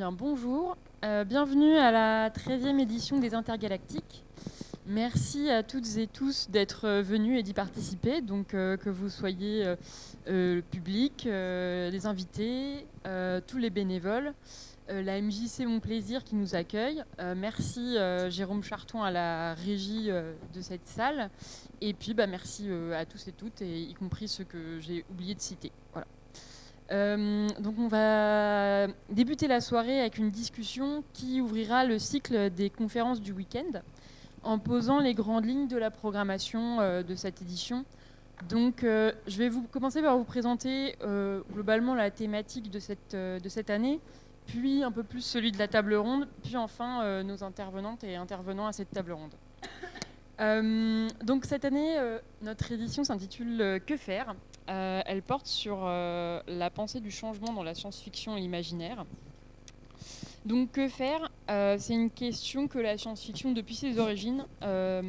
bien, bonjour. Bienvenue à la 13e édition des Intergalactiques. Merci à toutes et tous d'être venus et d'y participer, donc que vous soyez le public, les invités, tous les bénévoles, la MJC Mon Plaisir qui nous accueille. Merci Jérôme Charton à la régie de cette salle. Et puis merci à tous et toutes, et y compris ceux que j'ai oublié de citer. Voilà. Donc on va débuter la soirée avec une discussion qui ouvrira le cycle des conférences du week-end en posant les grandes lignes de la programmation de cette édition. Donc je vais commencer par vous présenter globalement la thématique de cette année, puis un peu plus celui de la table ronde, puis enfin nos intervenantes et intervenants à cette table ronde. Donc cette année, notre édition s'intitule « Que faire ?» Elle porte sur la pensée du changement dans la science-fiction et l'imaginaire. Donc que faire c'est une question que la science-fiction, depuis ses origines, à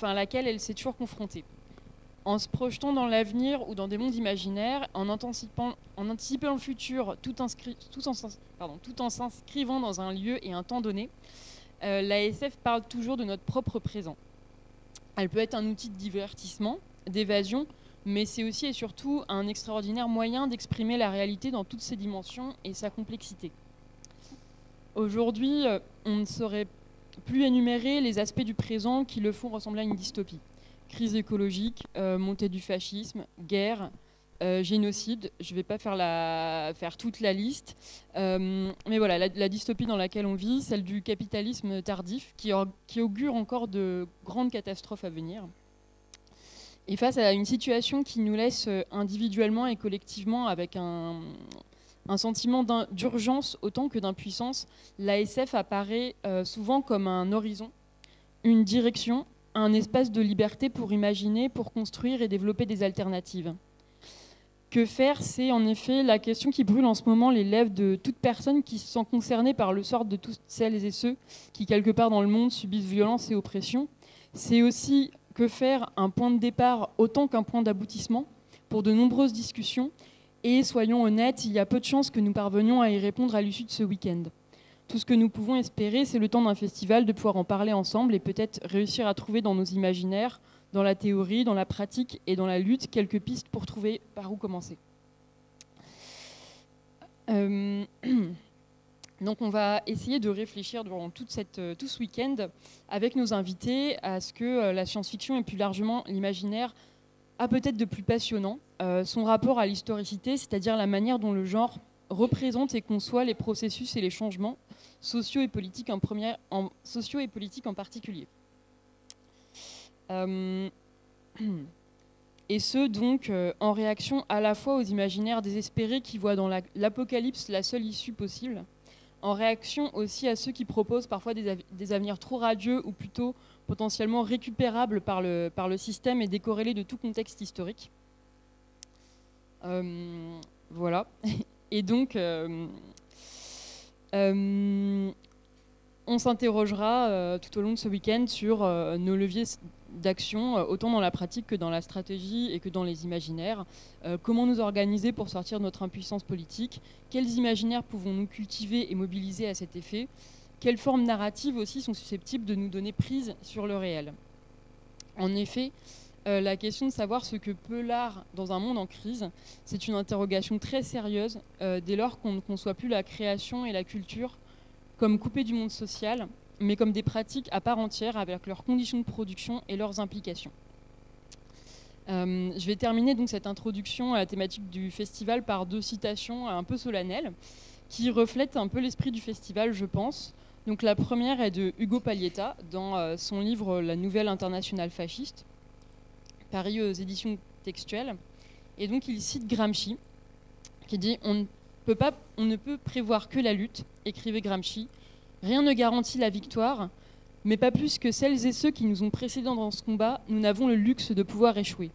laquelle elle s'est toujours confrontée. En se projetant dans l'avenir ou dans des mondes imaginaires, en anticipant le futur tout en s'inscrivant dans un lieu et un temps donné, la SF parle toujours de notre propre présent. Elle peut être un outil de divertissement, d'évasion, mais c'est aussi et surtout un extraordinaire moyen d'exprimer la réalité dans toutes ses dimensions et sa complexité. Aujourd'hui, on ne saurait plus énumérer les aspects du présent qui le font ressembler à une dystopie. Crise écologique, montée du fascisme, guerre, génocide. Je ne vais pas faire toute la liste. Mais voilà, la dystopie dans laquelle on vit, celle du capitalisme tardif, qui augure encore de grandes catastrophes à venir. Et face à une situation qui nous laisse individuellement et collectivement avec un sentiment d'urgence autant que d'impuissance, la SF apparaît souvent comme un horizon, une direction, un espace de liberté pour imaginer, pour construire et développer des alternatives. Que faire, c'est en effet la question qui brûle en ce moment les lèvres de toute personne qui se sent concernée par le sort de toutes celles et ceux qui, quelque part dans le monde, subissent violence et oppression. C'est aussi que faire un point de départ autant qu'un point d'aboutissement pour de nombreuses discussions. Et soyons honnêtes, il y a peu de chances que nous parvenions à y répondre à l'issue de ce week-end. Tout ce que nous pouvons espérer, c'est le temps d'un festival, de pouvoir en parler ensemble et peut-être réussir à trouver dans nos imaginaires, dans la théorie, dans la pratique et dans la lutte, quelques pistes pour trouver par où commencer. Donc on va essayer de réfléchir durant tout ce week-end avec nos invités à ce que la science-fiction et plus largement l'imaginaire a peut-être de plus passionnant, son rapport à l'historicité, c'est-à-dire la manière dont le genre représente et conçoit les processus et les changements sociaux et politiques en particulier. Et ce, donc, en réaction à la fois aux imaginaires désespérés qui voient dans l'apocalypse la seule issue possible, en réaction aussi à ceux qui proposent parfois des avenirs trop radieux ou plutôt potentiellement récupérables par le système et décorrélés de tout contexte historique. Voilà. Et donc, on s'interrogera tout au long de ce week-end sur nos leviers d'action, autant dans la pratique que dans la stratégie et que dans les imaginaires. Comment nous organiser pour sortir de notre impuissance politique? Quels imaginaires pouvons-nous cultiver et mobiliser à cet effet? Quelles formes narratives aussi sont susceptibles de nous donner prise sur le réel? En effet, la question de savoir ce que peut l'art dans un monde en crise, c'est une interrogation très sérieuse dès lors qu'on ne conçoit plus la création et la culture comme coupées du monde social, mais comme des pratiques à part entière avec leurs conditions de production et leurs implications. Je vais terminer donc cette introduction à la thématique du festival par 2 citations un peu solennelles qui reflètent un peu l'esprit du festival, je pense. Donc la première est de Hugo Paglietta dans son livre La Nouvelle Internationale fasciste, paru aux éditions textuelles. Et donc il cite Gramsci, qui dit « On ne peut prévoir que la lutte », écrivait Gramsci. « Rien ne garantit la victoire, mais pas plus que celles et ceux qui nous ont précédés dans ce combat, nous n'avons le luxe de pouvoir échouer.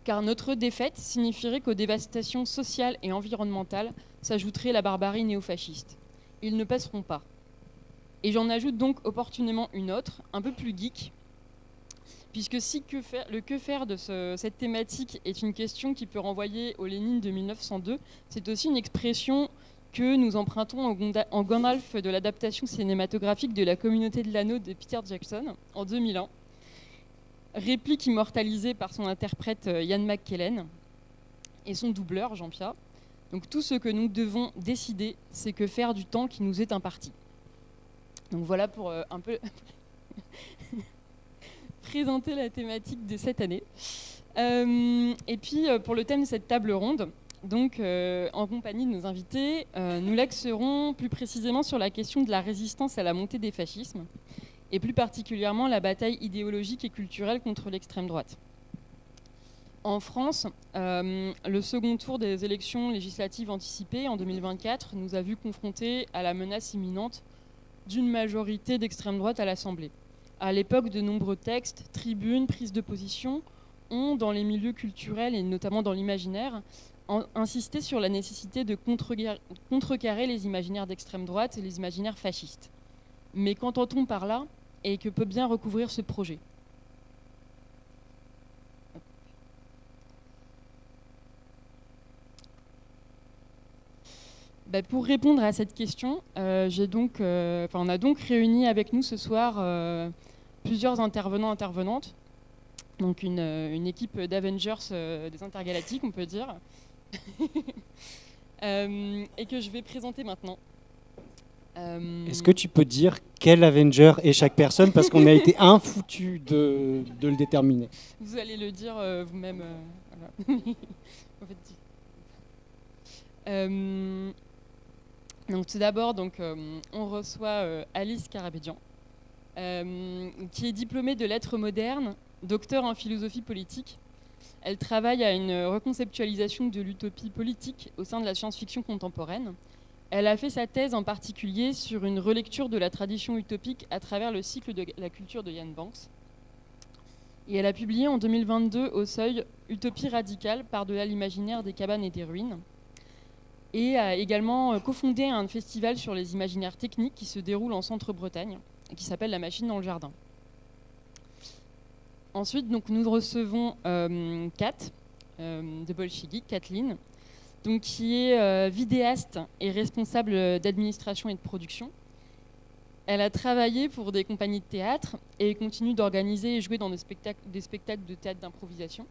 Car notre défaite signifierait qu'aux dévastations sociales et environnementales s'ajouterait la barbarie néofasciste. Ils ne passeront pas. » Et j'en ajoute donc opportunément une autre, un peu plus geek, puisque si le que faire de cette thématique est une question qui peut renvoyer au Lénine de 1902, c'est aussi une expression que nous empruntons en Gandalf de l'adaptation cinématographique de La Communauté de l'Anneau de Peter Jackson en 2001. Réplique immortalisée par son interprète Ian McKellen et son doubleur Jean-Pierre. Donc tout ce que nous devons décider, c'est que faire du temps qui nous est imparti. Donc voilà pour un peu présenter la thématique de cette année. Et puis pour le thème de cette table ronde, donc en compagnie de nos invités, nous l'axerons plus précisément sur la question de la résistance à la montée des fascismes, et plus particulièrement la bataille idéologique et culturelle contre l'extrême droite. En France, le second tour des élections législatives anticipées en 2024 nous a vus confrontés à la menace imminente d'une majorité d'extrême droite à l'Assemblée. À l'époque, de nombreux textes, tribunes, prises de position ont, dans les milieux culturels et notamment dans l'imaginaire, insisté sur la nécessité de contrecarrer les imaginaires d'extrême droite et les imaginaires fascistes. Mais qu'entend-on par là et que peut bien recouvrir ce projet ? Pour répondre à cette question, on a donc réuni avec nous ce soir plusieurs intervenantes, donc une équipe d'Avengers des intergalactiques, on peut dire, et que je vais présenter maintenant. Est-ce que tu peux dire quel Avenger est chaque personne, parce qu'on a été infoutus de le déterminer. Vous allez le dire vous-même. Voilà. En fait, donc tout d'abord, on reçoit Alice Karabédian, qui est diplômée de lettres modernes, docteur en philosophie politique. Elle travaille à une reconceptualisation de l'utopie politique au sein de la science-fiction contemporaine. Elle a fait sa thèse en particulier sur une relecture de la tradition utopique à travers le cycle de la culture de Ian Banks. Et elle a publié en 2022 au Seuil « Utopie radicale par-delà l'imaginaire des cabanes et des ruines ». Et a également cofondé un festival sur les imaginaires techniques qui se déroule en Centre-Bretagne et qui s'appelle La Machine dans le Jardin. Ensuite, nous recevons Kat de Bolshevik, Kathleen, qui est vidéaste et responsable d'administration et de production. Elle a travaillé pour des compagnies de théâtre et continue d'organiser et jouer dans des spectacles de théâtre d'improvisation.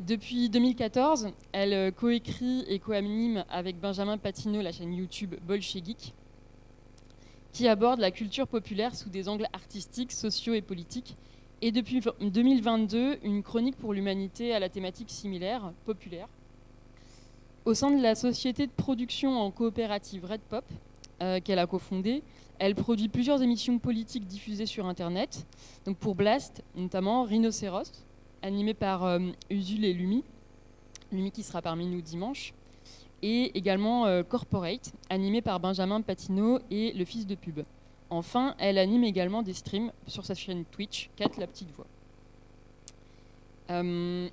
Depuis 2014, elle coécrit et co-anime avec Benjamin Patineau la chaîne YouTube Bolshevik, qui aborde la culture populaire sous des angles artistiques, sociaux et politiques. Et depuis 2022, une chronique pour l'humanité à la thématique similaire, populaire. Au sein de la société de production en coopérative Red Pop, qu'elle a cofondée, elle produit plusieurs émissions politiques diffusées sur Internet. Donc pour Blast, notamment Rhinocéros, animé par Usul et Lumi qui sera parmi nous dimanche, et également Corporate, animé par Benjamin Patineau et le fils de pub. Enfin, elle anime également des streams sur sa chaîne Twitch, Kat la petite voix.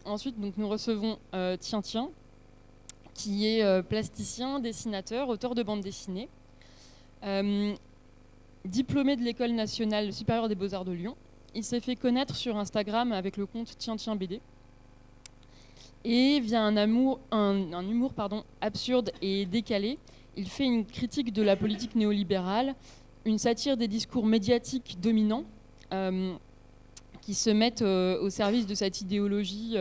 Ensuite, nous recevons Tien, qui est plasticien, dessinateur, auteur de bande dessinée, diplômé de l'École nationale supérieure des beaux-arts de Lyon. Il s'est fait connaître sur Instagram avec le compte Tien BD. Et via un humour absurde et décalé, il fait une critique de la politique néolibérale, une satire des discours médiatiques dominants qui se mettent au service de cette idéologie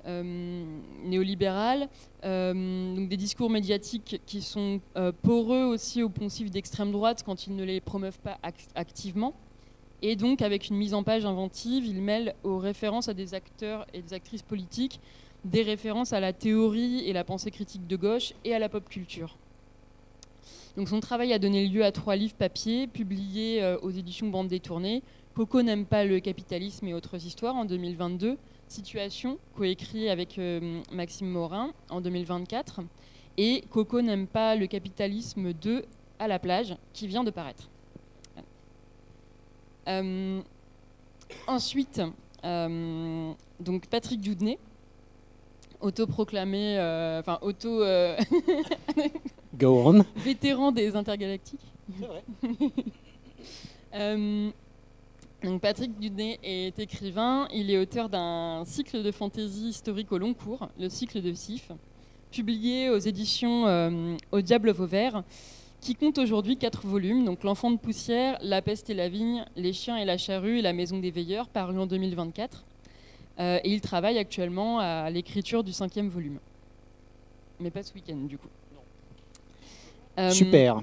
néolibérale, donc des discours médiatiques qui sont poreux aussi aux poncifs d'extrême droite quand ils ne les promeuvent pas activement. Et donc, avec une mise en page inventive, il mêle aux références à des acteurs et des actrices politiques des références à la théorie et la pensée critique de gauche et à la pop culture. Donc, son travail a donné lieu à 3 livres papier publiés aux éditions Bande Détournée. Coco n'aime pas le capitalisme et autres histoires en 2022. Situation, coécrit avec Maxime Morin en 2024. Et Coco n'aime pas le capitalisme 2 à la plage, qui vient de paraître. Ensuite, donc Patrick Dudnay, autoproclamé, Go on. Vétéran des intergalactiques. C'est vrai. Donc Patrick Dudnay est écrivain, il est auteur d'un cycle de fantaisie historique au long cours, le cycle de Sif, publié aux éditions Au Diable Vauvert, qui compte aujourd'hui 4 volumes, donc L'Enfant de poussière, La peste et la vigne, Les chiens et la charrue et La maison des veilleurs, paru en 2024. Et il travaille actuellement à l'écriture du 5e volume. Mais pas ce week-end, du coup. Super.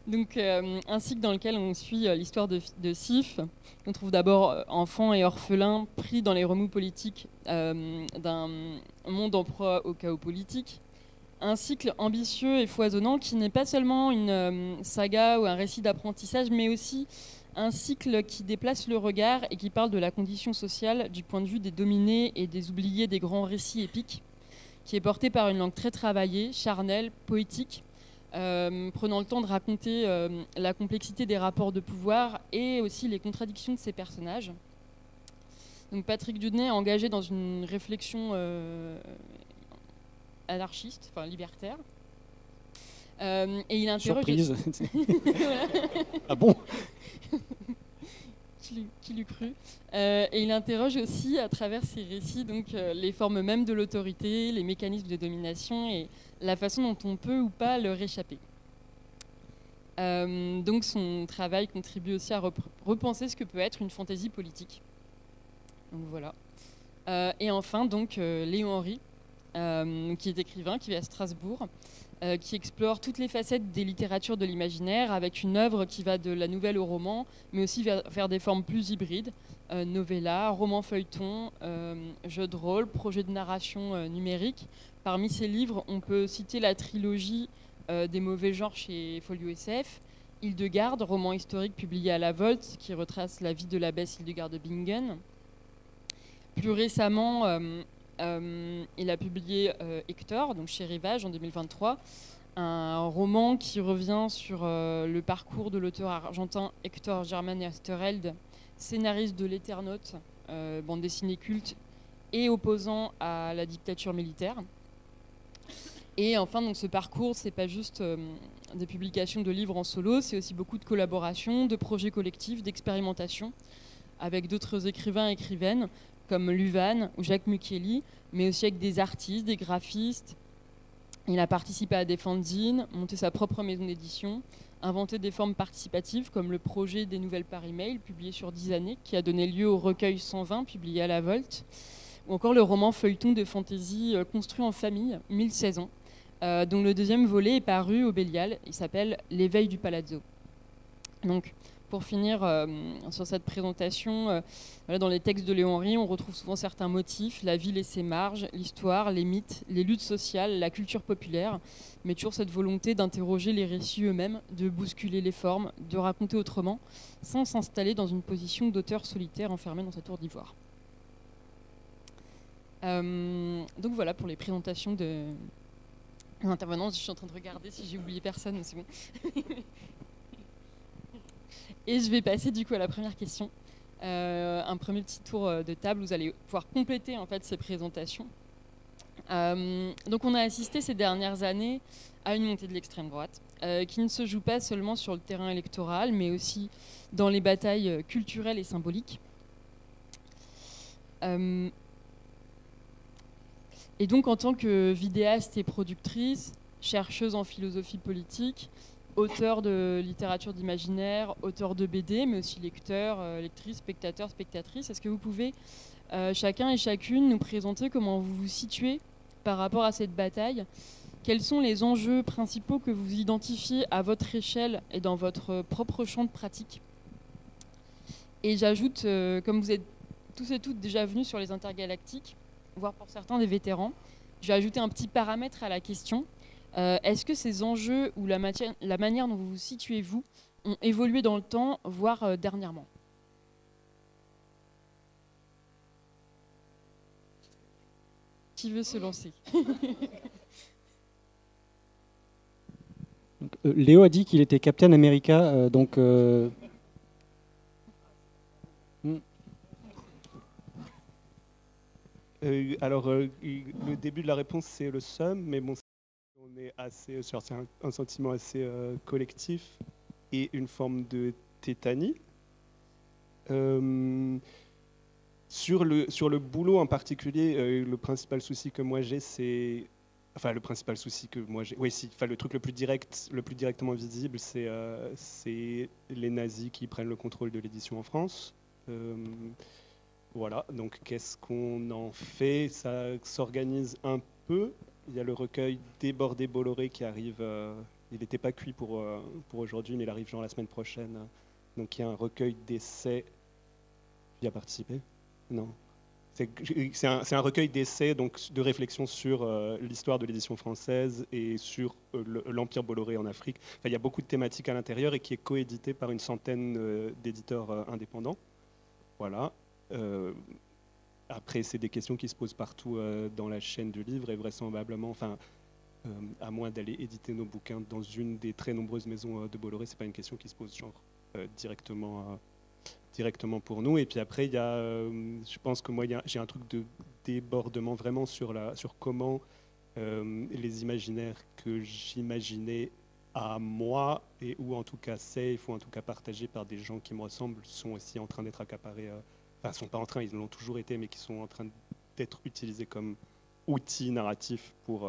Donc, un cycle dans lequel on suit l'histoire de Sif. On trouve d'abord enfant et orphelin pris dans les remous politiques d'un monde en proie au chaos politique. Un cycle ambitieux et foisonnant qui n'est pas seulement une saga ou un récit d'apprentissage, mais aussi un cycle qui déplace le regard et qui parle de la condition sociale du point de vue des dominés et des oubliés des grands récits épiques, qui est porté par une langue très travaillée, charnelle, poétique, prenant le temps de raconter la complexité des rapports de pouvoir et aussi les contradictions de ces personnages. Donc Patrick Dudnay est engagé dans une réflexion anarchiste, enfin libertaire. Et il interroge... Surprise. Ah bon? Qui l'eût cru. Et il interroge aussi à travers ses récits donc, les formes mêmes de l'autorité, les mécanismes de domination et la façon dont on peut ou pas leur échapper. Donc son travail contribue aussi à repenser ce que peut être une fantaisie politique. Donc voilà. Et enfin donc Léon Henry, qui est écrivain, qui vit à Strasbourg, qui explore toutes les facettes des littératures de l'imaginaire avec une œuvre qui va de la nouvelle au roman, mais aussi vers des formes plus hybrides, novella, roman feuilleton, jeu de rôle, projet de narration numérique. Parmi ces livres, on peut citer la trilogie des mauvais genres chez Folio SF, Hildegarde, roman historique publié à la Volte, qui retrace la vie de l'abbesse Hildegarde de Bingen. Plus récemment, il a publié Hector, donc chez Rivage en 2023, un roman qui revient sur le parcours de l'auteur argentin Héctor Germán Oesterheld, scénariste de l'Éternaute, bande dessinée culte et opposant à la dictature militaire. Et enfin, donc, ce parcours, c'est pas juste des publications de livres en solo, c'est aussi beaucoup de collaborations, de projets collectifs, d'expérimentations avec d'autres écrivains et écrivaines comme Luvan ou Jacques Mukieli, mais aussi avec des artistes, des graphistes. Il a participé à des fanzines, monté sa propre maison d'édition, inventé des formes participatives comme le projet des nouvelles par email, publié sur 10 années, qui a donné lieu au recueil 120, publié à la Volte, ou encore le roman feuilleton de fantaisie construit en famille, 1000 saisons, dont le deuxième volet est paru au Bélial. Il s'appelle L'éveil du Palazzo. Donc, pour finir sur cette présentation, voilà, dans les textes de Léon Henry, on retrouve souvent certains motifs, la ville et ses marges, l'histoire, les mythes, les luttes sociales, la culture populaire, mais toujours cette volonté d'interroger les récits eux-mêmes, de bousculer les formes, de raconter autrement, sans s'installer dans une position d'auteur solitaire enfermé dans sa tour d'ivoire. Donc voilà pour les présentations de intervenants. Je suis en train de regarder si j'ai oublié personne, mais c'est bon. Et je vais passer du coup à la première question. Un premier petit tour de table, vous allez pouvoir compléter en fait ces présentations. Donc on a assisté ces dernières années à une montée de l'extrême droite qui ne se joue pas seulement sur le terrain électoral, mais aussi dans les batailles culturelles et symboliques. Et donc en tant que vidéaste et productrice, chercheuse en philosophie politique, auteur de littérature d'imaginaire, auteur de BD, mais aussi lecteur, lectrice, spectateur, spectatrice. Est-ce que vous pouvez, chacun et chacune, nous présenter comment vous vous situez par rapport à cette bataille? Quels sont les enjeux principaux que vous identifiez à votre échelle et dans votre propre champ de pratique? Et j'ajoute, comme vous êtes tous et toutes déjà venus sur les intergalactiques, voire pour certains des vétérans, je vais ajouter un petit paramètre à la question. Est-ce que ces enjeux ou la manière dont vous vous situez, vous, ont évolué dans le temps, voire dernièrement? Qui veut se lancer? Donc, Léo a dit qu'il était Captain America, donc... Alors, le début de la réponse, c'est le SUM, mais bon, on est assez, c'est un sentiment assez collectif et une forme de tétanie. Sur le boulot en particulier, le principal souci que moi j'ai, c'est... Enfin, le principal souci que moi j'ai... Oui, si, enfin, le truc le plus directement visible, c'est les nazis qui prennent le contrôle de l'édition en France. Voilà, donc qu'est-ce qu'on en fait? Ça s'organise un peu. Il y a le recueil Débordé Bolloré qui arrive... il n'était pas cuit pour aujourd'hui, mais il arrive genre la semaine prochaine. Donc il y a un recueil d'essais. Tu y as participé? Non. C'est un recueil d'essais, donc de réflexion sur l'histoire de l'édition française et sur l'Empire Bolloré en Afrique. Enfin, il y a beaucoup de thématiques à l'intérieur et qui est coédité par une centaine d'éditeurs indépendants. Voilà. Après, c'est des questions qui se posent partout dans la chaîne du livre et vraisemblablement, enfin, à moins d'aller éditer nos bouquins dans une des très nombreuses maisons de Bolloré, c'est pas une question qui se pose genre directement pour nous. Et puis après, il y a, je pense que moi, j'ai un truc de débordement vraiment sur comment les imaginaires que j'imaginais à moi, et ou en tout cas safe, ou en tout cas partagés par des gens qui me ressemblent, sont aussi en train d'être accaparés, enfin, sont pas en train, ils l'ont toujours été, mais qui sont en train d'être utilisés comme outils narratifs pour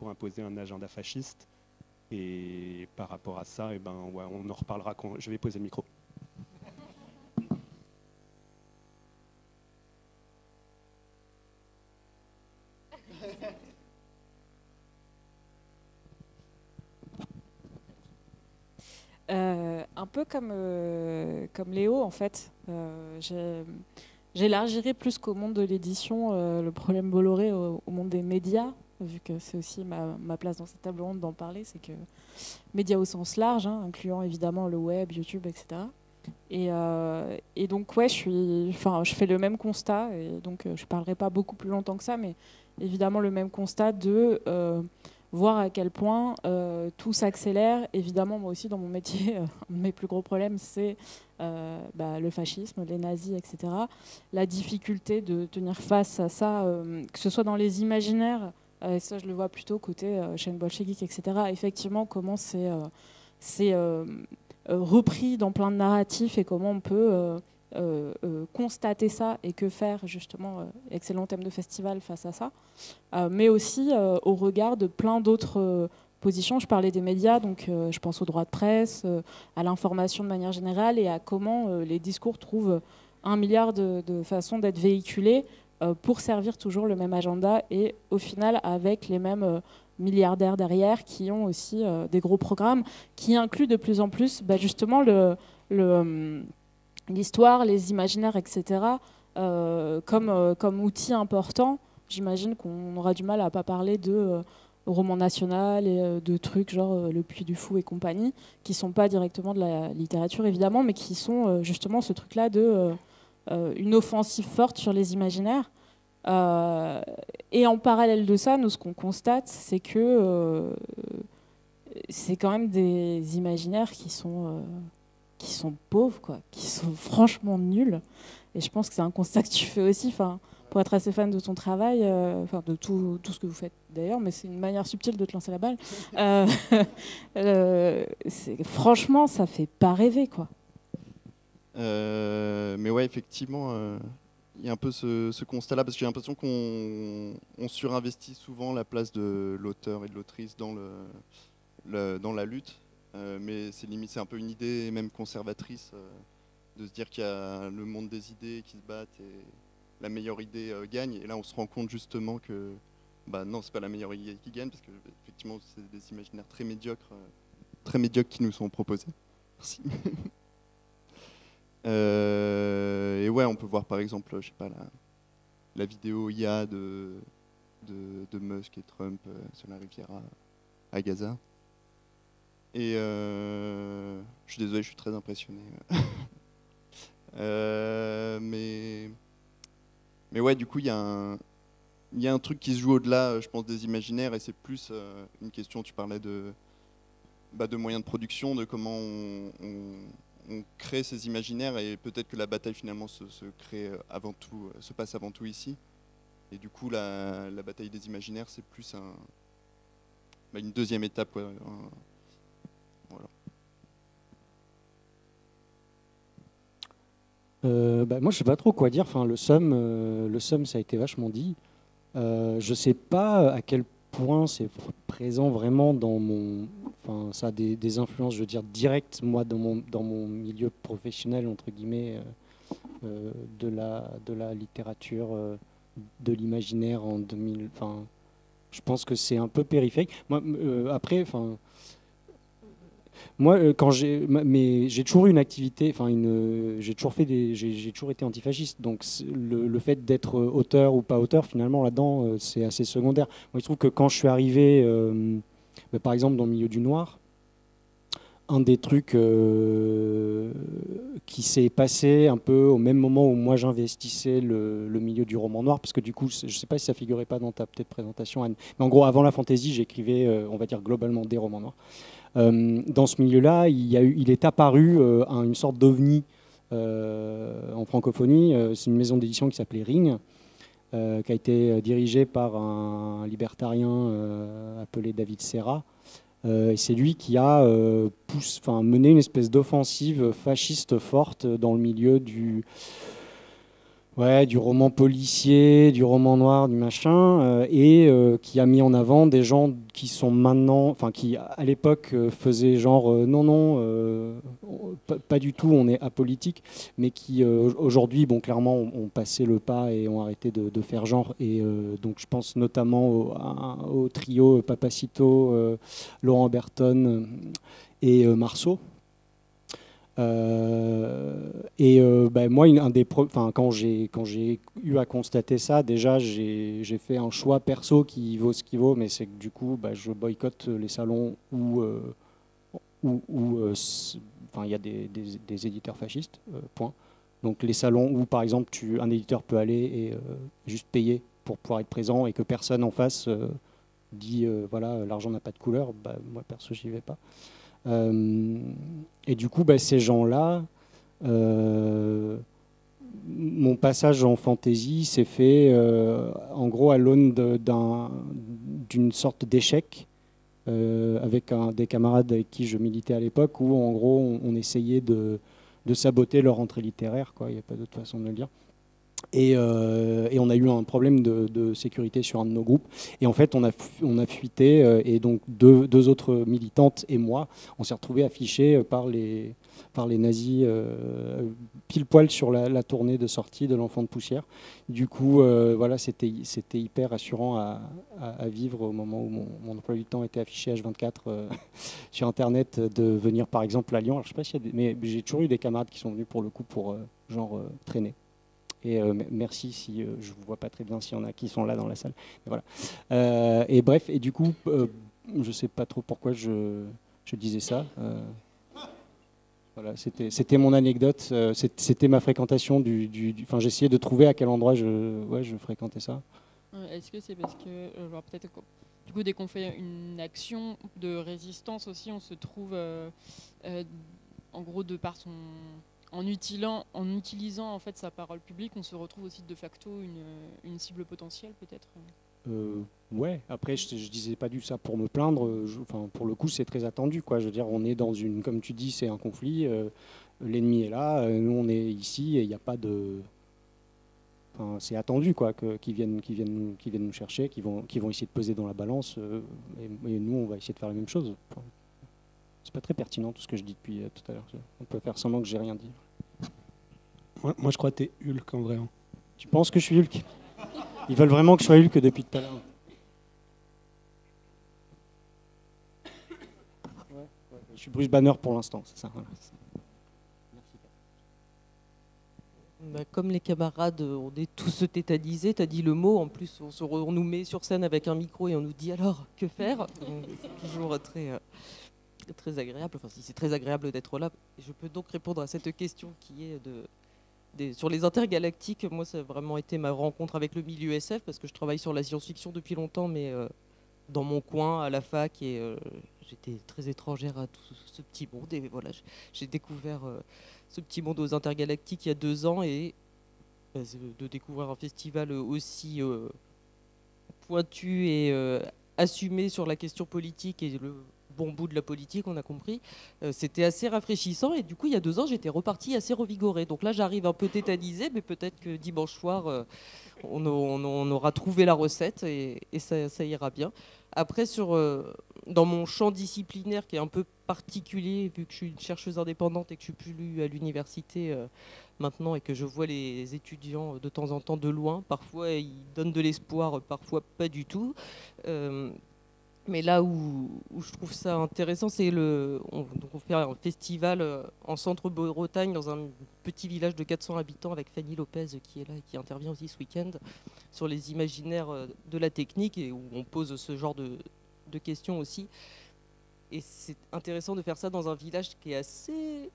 imposer un agenda fasciste. Et par rapport à ça, eh ben, ouais, on en reparlera quand je vais poser le micro. Un peu comme Léo, en fait. J'élargirais plus qu'au monde de l'édition le problème Bolloré au monde des médias, vu que c'est aussi ma place dans cette table ronde d'en parler, c'est que médias au sens large, hein, incluant évidemment le web, YouTube, etc. Et donc, ouais, je fais le même constat, et donc je ne parlerai pas beaucoup plus longtemps que ça, mais évidemment le même constat de voir à quel point tout s'accélère. Évidemment, moi aussi, dans mon métier, un de mes plus gros problèmes, c'est le fascisme, les nazis, etc. La difficulté de tenir face à ça, que ce soit dans les imaginaires, et ça je le vois plutôt côté chaîne bolchevique, etc. Effectivement, comment c'est repris dans plein de narratifs et comment on peut constater ça et que faire, justement, excellent thème de festival face à ça, mais aussi au regard de plein d'autres positions. Je parlais des médias, donc je pense au droit de presse, à l'information de manière générale et à comment les discours trouvent 1 milliard de façons d'être véhiculés pour servir toujours le même agenda et au final avec les mêmes milliardaires derrière qui ont aussi des gros programmes qui incluent de plus en plus justement l'histoire, les imaginaires, etc. Comme outil important. J'imagine qu'on aura du mal à ne pas parler de roman national et de trucs genre Le Puy du Fou et compagnie, qui ne sont pas directement de la littérature évidemment, mais qui sont justement ce truc-là de une offensive forte sur les imaginaires. Et en parallèle de ça, nous, ce qu'on constate, c'est que c'est quand même des imaginaires qui sont pauvres, quoi, qui sont franchement nuls. Et je pense que c'est un constat que tu fais aussi, pour être assez fan de ton travail, de tout ce que vous faites d'ailleurs, mais c'est une manière subtile de te lancer la balle. Franchement, ça fait pas rêver, quoi. Mais ouais, effectivement, il y a un peu ce constat-là, parce que j'ai l'impression qu'on surinvestit souvent la place de l'auteur et de l'autrice dans la lutte. Mais c'est un peu une idée même conservatrice de se dire qu'il y a le monde des idées qui se battent et la meilleure idée gagne. Et là, on se rend compte justement que non, c'est pas la meilleure idée qui gagne, parce que effectivement, c'est des imaginaires très médiocres qui nous sont proposés. Merci. Et ouais, on peut voir par exemple, je sais pas, la vidéo IA de Musk et Trump sur la rivière à Gaza. Et je suis désolé, je suis très impressionné. Mais ouais, du coup, il y a un truc qui se joue au-delà, je pense, des imaginaires, et c'est plus une question, tu parlais de moyens de production, de comment on crée ces imaginaires, et peut-être que la bataille finalement se passe avant tout ici. Et du coup, la bataille des imaginaires, c'est plus une deuxième étape, quoi. Voilà. Moi, je sais pas trop quoi dire. Enfin, le somme, ça a été vachement dit. Je sais pas à quel point c'est présent vraiment dans mon. Enfin, ça a des influences, je veux dire, directes, moi, dans mon milieu professionnel, entre guillemets, de la littérature, de l'imaginaire en 2000. Enfin, je pense que c'est un peu périphérique. Moi, après, enfin. Moi, mais j'ai toujours eu une activité, enfin j'ai toujours j'ai toujours été antifasciste. Donc le fait d'être auteur ou pas auteur, finalement là-dedans, c'est assez secondaire. Moi, je trouve que quand je suis arrivé, par exemple dans le milieu du noir, un des trucs qui s'est passé un peu au même moment où moi j'investissais le milieu du roman noir, parce que du coup, je ne sais pas si ça figurait pas dans ta peut-être présentation, Anne, mais en gros, avant la fantasy, j'écrivais, on va dire globalement, des romans noirs. Dans ce milieu-là, il est apparu une sorte d'ovni en francophonie. C'est une maison d'édition qui s'appelait Ring, qui a été dirigée par un libertarien appelé David Serra. Et c'est lui qui a mené une espèce d'offensive fasciste forte dans le milieu du roman policier, du roman noir, du machin, et qui a mis en avant des gens qui sont maintenant, enfin qui à l'époque faisaient genre non, pas du tout, on est apolitique, mais qui aujourd'hui, bon, clairement, ont passé le pas et ont arrêté de faire genre. Et donc je pense notamment au trio Papacito, Laurent Berton et Marceau. Moi, quand j'ai eu à constater ça, déjà j'ai fait un choix perso qui vaut ce qu'il vaut, mais c'est que du coup, je boycotte les salons où il y a des éditeurs fascistes, point. Donc les salons où, par exemple, un éditeur peut aller et juste payer pour pouvoir être présent et que personne en face dit voilà, l'argent n'a pas de couleur, moi perso, j'y vais pas. Et du coup, ces gens-là, mon passage en fantasy s'est fait en gros à l'aune d'une sorte d'échec avec des camarades avec qui je militais à l'époque, où en gros on essayait de saboter leur entrée littéraire, quoi. Il n'y a pas d'autre façon de le dire. Et on a eu un problème de sécurité sur un de nos groupes. Et en fait, on a fuité. Et donc, deux autres militantes et moi, on s'est retrouvés affichés par les nazis pile poil sur la tournée de sortie de l'Enfant de poussière. Du coup, voilà, c'était hyper rassurant à vivre au moment où mon emploi du temps était affiché H24 sur Internet, de venir par exemple à Lyon. Alors, je sais pas s'il y a mais j'ai toujours eu des camarades qui sont venus pour le coup pour traîner. Et merci si je ne vous vois pas très bien s'il y en a qui sont là dans la salle. Mais voilà. Et bref, et du coup, je ne sais pas trop pourquoi je disais ça. Voilà, c'était mon anecdote. C'était ma fréquentation Enfin, j'essayais de trouver à quel endroit je fréquentais ça. Est-ce que c'est parce que, peut-être, du coup, dès qu'on fait une action de résistance aussi, on se trouve, en gros, de par en utilisant en fait sa parole publique, on se retrouve aussi de facto une cible potentielle, peut-être. Ouais. Après, je disais pas du ça pour me plaindre. Pour le coup, c'est très attendu, quoi. Je veux dire, on est dans comme tu dis, c'est un conflit. L'ennemi est là. Nous, on est ici et il n'y a pas de. Enfin, c'est attendu, quoi, qu'ils viennent nous chercher, qu'ils vont essayer de peser dans la balance. Et nous, on va essayer de faire la même chose. Enfin, c'est pas très pertinent tout ce que je dis depuis tout à l'heure. On peut faire semblant que j'ai rien dit. Moi, je crois que t'es Hulk en vrai. Tu penses que je suis Hulk? Ils veulent vraiment que je sois Hulk depuis tout à l'heure. Ouais. Je suis Bruce Banner pour l'instant, c'est ça. Voilà. Comme les camarades, on est tous tétanisés, tu as dit le mot, en plus on nous met sur scène avec un micro et on nous dit alors, que faire? C'est toujours très agréable, enfin si c'est très agréable d'être là. Je peux donc répondre à cette question qui est sur les intergalactiques. Moi, ça a vraiment été ma rencontre avec le milieu SF, parce que je travaille sur la science-fiction depuis longtemps, mais dans mon coin, à la fac, et j'étais très étrangère à tout ce petit monde. Et voilà, j'ai découvert ce petit monde aux intergalactiques il y a 2 ans, et de découvrir un festival aussi pointu et assumé sur la question politique, et bon bout de la politique, on a compris. C'était assez rafraîchissant et du coup, il y a 2 ans, j'étais repartie assez revigorée. Donc là, j'arrive un peu tétanisée, mais peut-être que dimanche soir, on aura trouvé la recette et ça ira bien. Après, dans mon champ disciplinaire qui est un peu particulier, vu que je suis une chercheuse indépendante et que je suis plus à l'université maintenant et que je vois les étudiants de temps en temps de loin, parfois ils donnent de l'espoir, parfois pas du tout. Mais là où je trouve ça intéressant, c'est on fait un festival en centre-Bretagne, dans un petit village de 400 habitants, avec Fanny Lopez qui est là et qui intervient aussi ce week-end, sur les imaginaires de la technique, et où on pose ce genre de questions aussi. Et c'est intéressant de faire ça dans un village qui est assez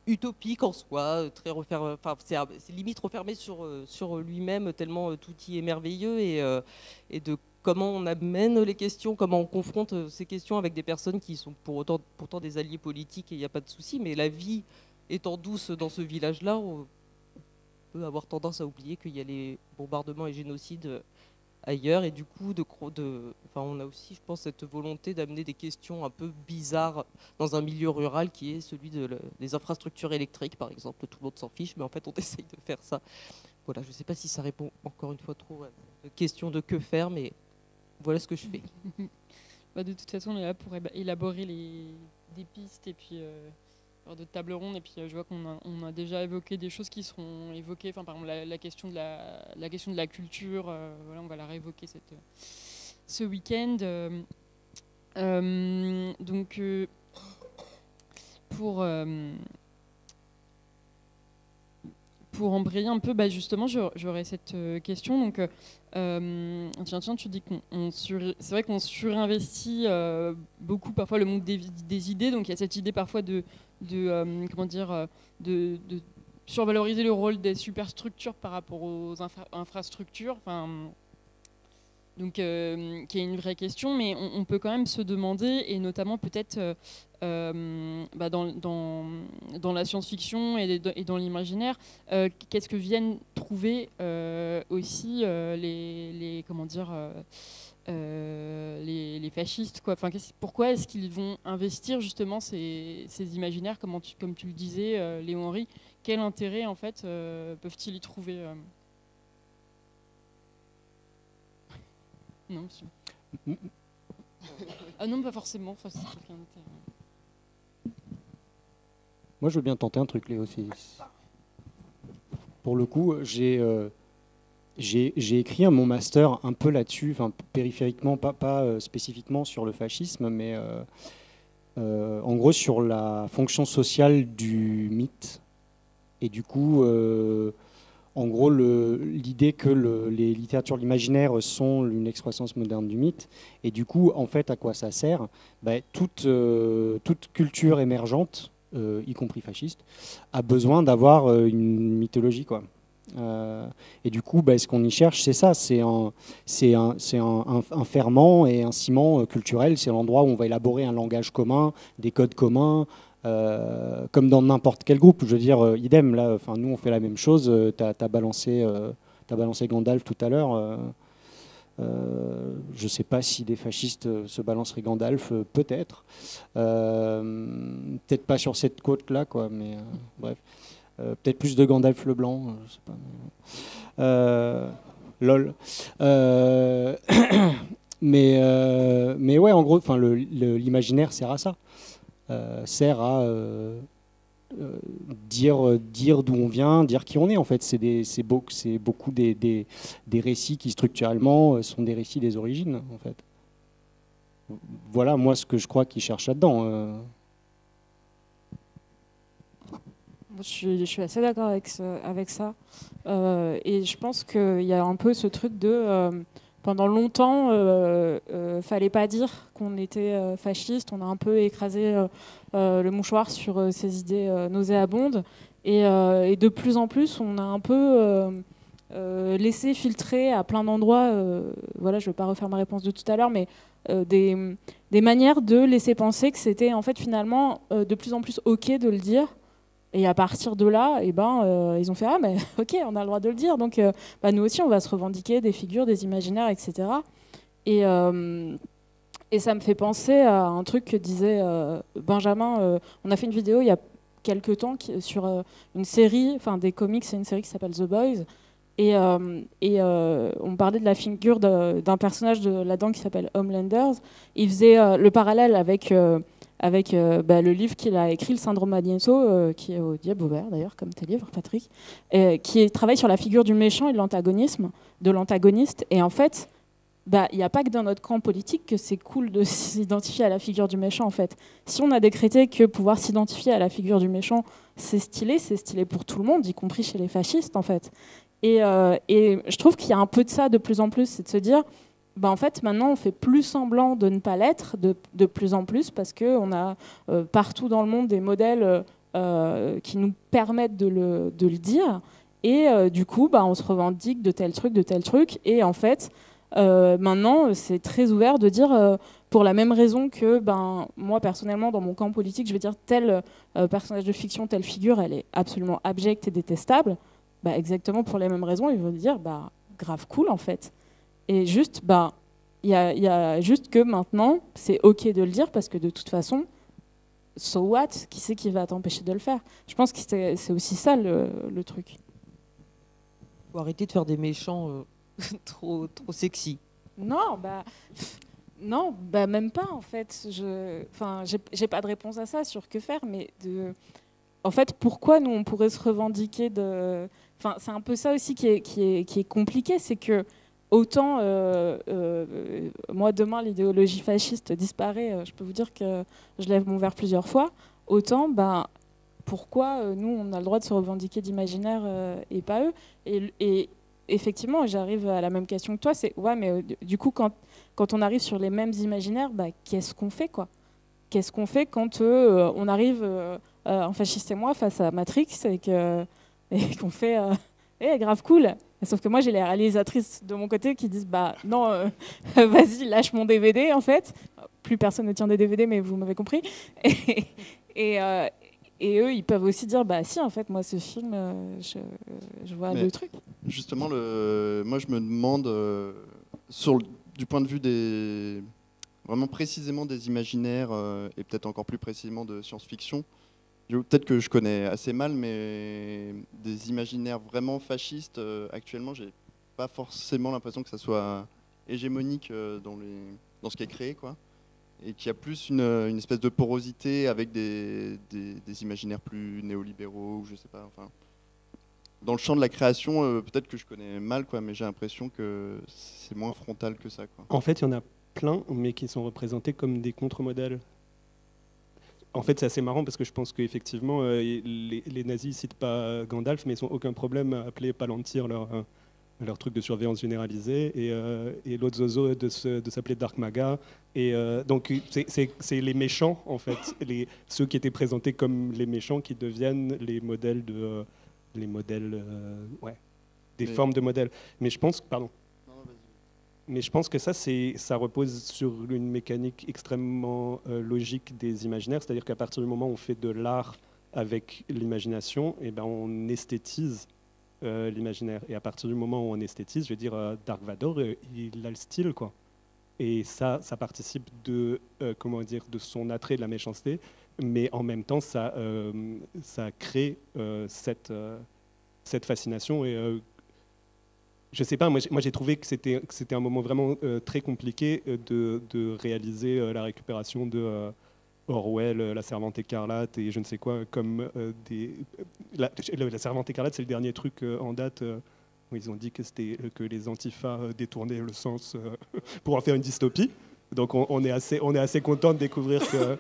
utopique en soi, très refermé, enfin, c'est limite refermé sur lui-même, tellement tout y est merveilleux, et de comment on amène les questions, comment on confronte ces questions avec des personnes qui sont pourtant des alliés politiques, et il n'y a pas de souci, mais la vie étant douce dans ce village-là, on peut avoir tendance à oublier qu'il y a les bombardements et génocides ailleurs, et du coup, on a aussi, je pense, cette volonté d'amener des questions un peu bizarres dans un milieu rural qui est celui des infrastructures électriques, par exemple. Tout le monde s'en fiche, mais en fait, on essaye de faire ça. Voilà, je ne sais pas si ça répond encore une fois trop à la question de que faire, mais voilà ce que je fais. De toute façon, on est là pour élaborer des pistes et puis de table ronde. Et puis je vois qu'on a déjà évoqué des choses qui seront évoquées. Enfin, par exemple, la question de la culture. Voilà, on va la réévoquer ce week-end. Donc, pour embrayer un peu, justement, j'aurais cette question. Donc, tiens, tu dis c'est vrai qu'on surinvestit beaucoup parfois le monde des idées. Donc, il y a cette idée parfois de survaloriser le rôle des superstructures par rapport aux infrastructures. Enfin, donc, qui est une vraie question, mais on peut quand même se demander, et notamment peut-être dans la science-fiction et dans l'imaginaire, qu'est-ce que viennent trouver aussi les fascistes, quoi. Enfin, pourquoi est-ce qu'ils vont investir justement ces imaginaires, comme tu le disais, Léon Henry? Quel intérêt en fait peuvent-ils y trouver? Non, monsieur. Ah non, pas forcément. Enfin, c'est quelqu'un d'autre. Moi, je veux bien tenter un truc, Léo. Pour le coup, j'ai écrit mon master un peu là-dessus, enfin, périphériquement, pas spécifiquement sur le fascisme, mais en gros sur la fonction sociale du mythe. Et du coup, en gros, l'idée que les littératures de l'imaginaire sont une excroissance moderne du mythe. Et du coup, en fait, à quoi ça sert? Toute culture émergente, y compris fasciste, a besoin d'avoir une mythologie, quoi. Et du coup, ce qu'on y cherche, c'est ça, c'est un ferment et un ciment culturel. C'est l'endroit où on va élaborer un langage commun, des codes communs, comme dans n'importe quel groupe. Je veux dire, idem, là, nous on fait la même chose. T'as balancé Gandalf tout à l'heure. Je ne sais pas si des fascistes se balanceraient Gandalf, peut-être. Peut-être pas sur cette côte-là, quoi, mais bref. Peut-être plus de Gandalf le Blanc, je sais pas. Lol. Mais ouais, en gros, l'imaginaire sert à ça. Sert à dire d'où on vient, dire qui on est, en fait. C'est beaucoup des récits qui, structurellement, sont des récits des origines, en fait. Voilà, moi, ce que je crois qu'ils cherchent là-dedans. Je suis assez d'accord avec ça. Et je pense qu'il y a un peu ce truc de... pendant longtemps, fallait pas dire qu'on était fasciste. On a un peu écrasé le mouchoir sur ces idées nauséabondes. Et de plus en plus, on a un peu laissé filtrer à plein d'endroits, voilà, je ne vais pas refaire ma réponse de tout à l'heure, mais des manières de laisser penser que c'était en fait finalement de plus en plus OK de le dire. Et à partir de là, ils ont fait « Ah, mais ok, on a le droit de le dire. » Donc, nous aussi, on va se revendiquer des figures, des imaginaires, etc. Et Et ça me fait penser à un truc que disait Benjamin. On a fait une vidéo il y a quelques temps sur une série, enfin des comics, c'est une série qui s'appelle The Boys. Et on parlait de la figure d'un personnage là-dedans qui s'appelle Homelanders. Il faisait le parallèle avec le livre qu'il a écrit, Le Syndrome Magneto, qui est au Diable Vauvert d'ailleurs, comme tes livres, Patrick, qui travaille sur la figure du méchant et de l'antagonisme, de l'antagoniste. Et en fait, il n'y a pas que dans notre camp politique que c'est cool de s'identifier à la figure du méchant, en fait. Si on a décrété que pouvoir s'identifier à la figure du méchant, c'est stylé pour tout le monde, y compris chez les fascistes, en fait. Et je trouve qu'il y a un peu de ça de plus en plus, c'est de se dire, en fait, maintenant, on fait plus semblant de ne pas l'être, de plus en plus, parce qu'on a partout dans le monde des modèles qui nous permettent de le dire. Et du coup, on se revendique de tel truc. Et en fait, maintenant, c'est très ouvert de dire, pour la même raison que moi, personnellement, dans mon camp politique, je vais dire tel personnage de fiction, telle figure, elle est absolument abjecte et détestable. Exactement pour les mêmes raisons, ils vont dire grave cool, en fait. Et juste, il y a juste que maintenant, c'est OK de le dire parce que de toute façon, so what? Qui c'est qui va t'empêcher de le faire? Je pense que c'est aussi ça le truc. Faut arrêter de faire des méchants trop sexy. Non, non, même pas en fait. J'ai pas de réponse à ça sur que faire, mais en fait, pourquoi nous on pourrait se revendiquer de. C'est un peu ça aussi qui est compliqué, c'est que autant, moi demain l'idéologie fasciste disparaît, je peux vous dire que je lève mon verre plusieurs fois, autant pourquoi nous on a le droit de se revendiquer d'imaginaire et pas eux, et effectivement j'arrive à la même question que toi, c'est ouais mais du coup quand on arrive sur les mêmes imaginaires, qu'est-ce qu'on fait quoi? Qu'est-ce qu'on fait quand on arrive en fasciste et moi face à Matrix et qu'on fait grave cool. Sauf que moi, j'ai les réalisatrices de mon côté qui disent non, vas-y, lâche mon DVD, en fait. Plus personne ne tient des DVD, mais vous m'avez compris. Et eux, ils peuvent aussi dire si, en fait, moi, ce film, je vois le truc. Justement, moi, je me demande, du point de vue vraiment précisément des imaginaires, et peut-être encore plus précisément de science-fiction, peut-être que je connais assez mal, mais des imaginaires vraiment fascistes, actuellement, j'ai pas forcément l'impression que ça soit hégémonique dans ce qui est créé, quoi. Et qu'il y a plus une espèce de porosité avec des imaginaires plus néolibéraux, ou je sais pas, enfin. Dans le champ de la création, peut-être que je connais mal, quoi, mais j'ai l'impression que c'est moins frontal que ça, quoi. En fait, il y en a plein, mais qui sont représentés comme des contre-modèles. En fait, c'est assez marrant parce que je pense qu'effectivement, les nazis citent pas Gandalf, mais ils n'ont aucun problème à appeler Palantir leur truc de surveillance généralisée, et l'autre zozo de s'appeler Dark Maga. Et donc, c'est les méchants, en fait, ceux qui étaient présentés comme les méchants qui deviennent les modèles des formes de modèles. Mais je pense, Mais je pense que ça repose sur une mécanique extrêmement logique des imaginaires, c'est-à-dire qu'à partir du moment où on fait de l'art avec l'imagination, on esthétise l'imaginaire. Et à partir du moment où on esthétise, je veux dire, Dark Vador, il a le style, quoi. Et ça participe de son attrait de la méchanceté, mais en même temps, ça crée cette fascination. Et je sais pas, moi j'ai trouvé que c'était un moment vraiment très compliqué de réaliser la récupération de Orwell, La Servante écarlate et je ne sais quoi, comme La Servante écarlate, c'est le dernier truc en date où ils ont dit que les antifas détournaient le sens pour en faire une dystopie. Donc on est assez content de découvrir que.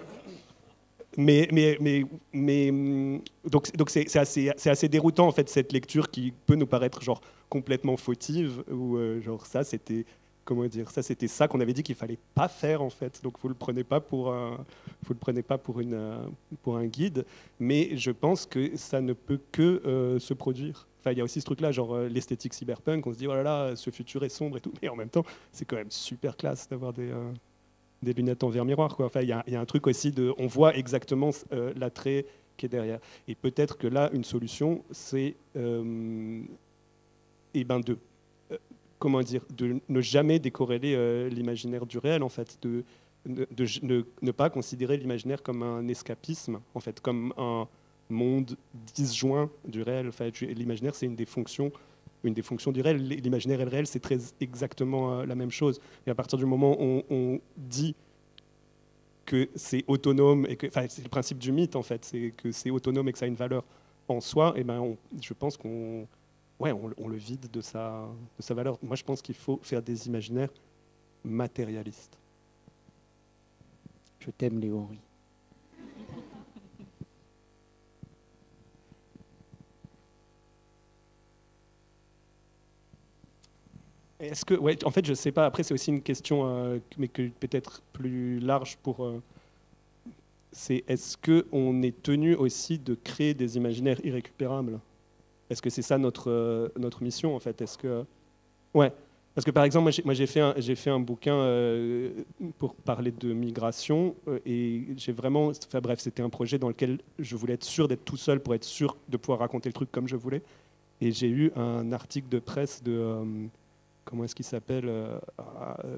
Donc c'est assez déroutant en fait cette lecture qui peut nous paraître genre complètement fautive ou genre ça c'était ça qu'on avait dit qu'il fallait pas faire en fait, donc vous le prenez pas pour un guide, mais je pense que ça ne peut que se produire. Enfin, il y a aussi ce truc là genre l'esthétique cyberpunk, on se dit oh là là ce futur est sombre et tout, mais en même temps c'est quand même super classe d'avoir des lunettes en verre miroir, quoi. Enfin, il y a un truc aussi on voit exactement l'attrait qui est derrière. Et peut-être que là, une solution, c'est de ne jamais décorréler l'imaginaire du réel, en fait, ne pas considérer l'imaginaire comme un escapisme, en fait, comme un monde disjoint du réel. Enfin, l'imaginaire, c'est une des fonctions du réel. L'imaginaire et le réel, c'est exactement la même chose. Et à partir du moment où on dit que c'est autonome, et c'est le principe du mythe, en fait, c'est que c'est autonome et que ça a une valeur en soi, et ben je pense qu'on le vide de sa valeur. Moi, je pense qu'il faut faire des imaginaires matérialistes. Je t'aime, Léo Henry. Est-ce que, en fait, je sais pas. Après, c'est aussi une question, mais que peut-être plus large c'est est-ce que on est tenu aussi de créer des imaginaires irrécupérables? Est-ce que c'est ça notre mission, en fait? Est-ce que, ouais. Parce que par exemple, moi j'ai fait un bouquin pour parler de migration et j'ai vraiment, enfin bref, c'était un projet dans lequel je voulais être sûr d'être tout seul pour être sûr de pouvoir raconter le truc comme je voulais. Et j'ai eu un article de presse de comment est-ce qu'il s'appelle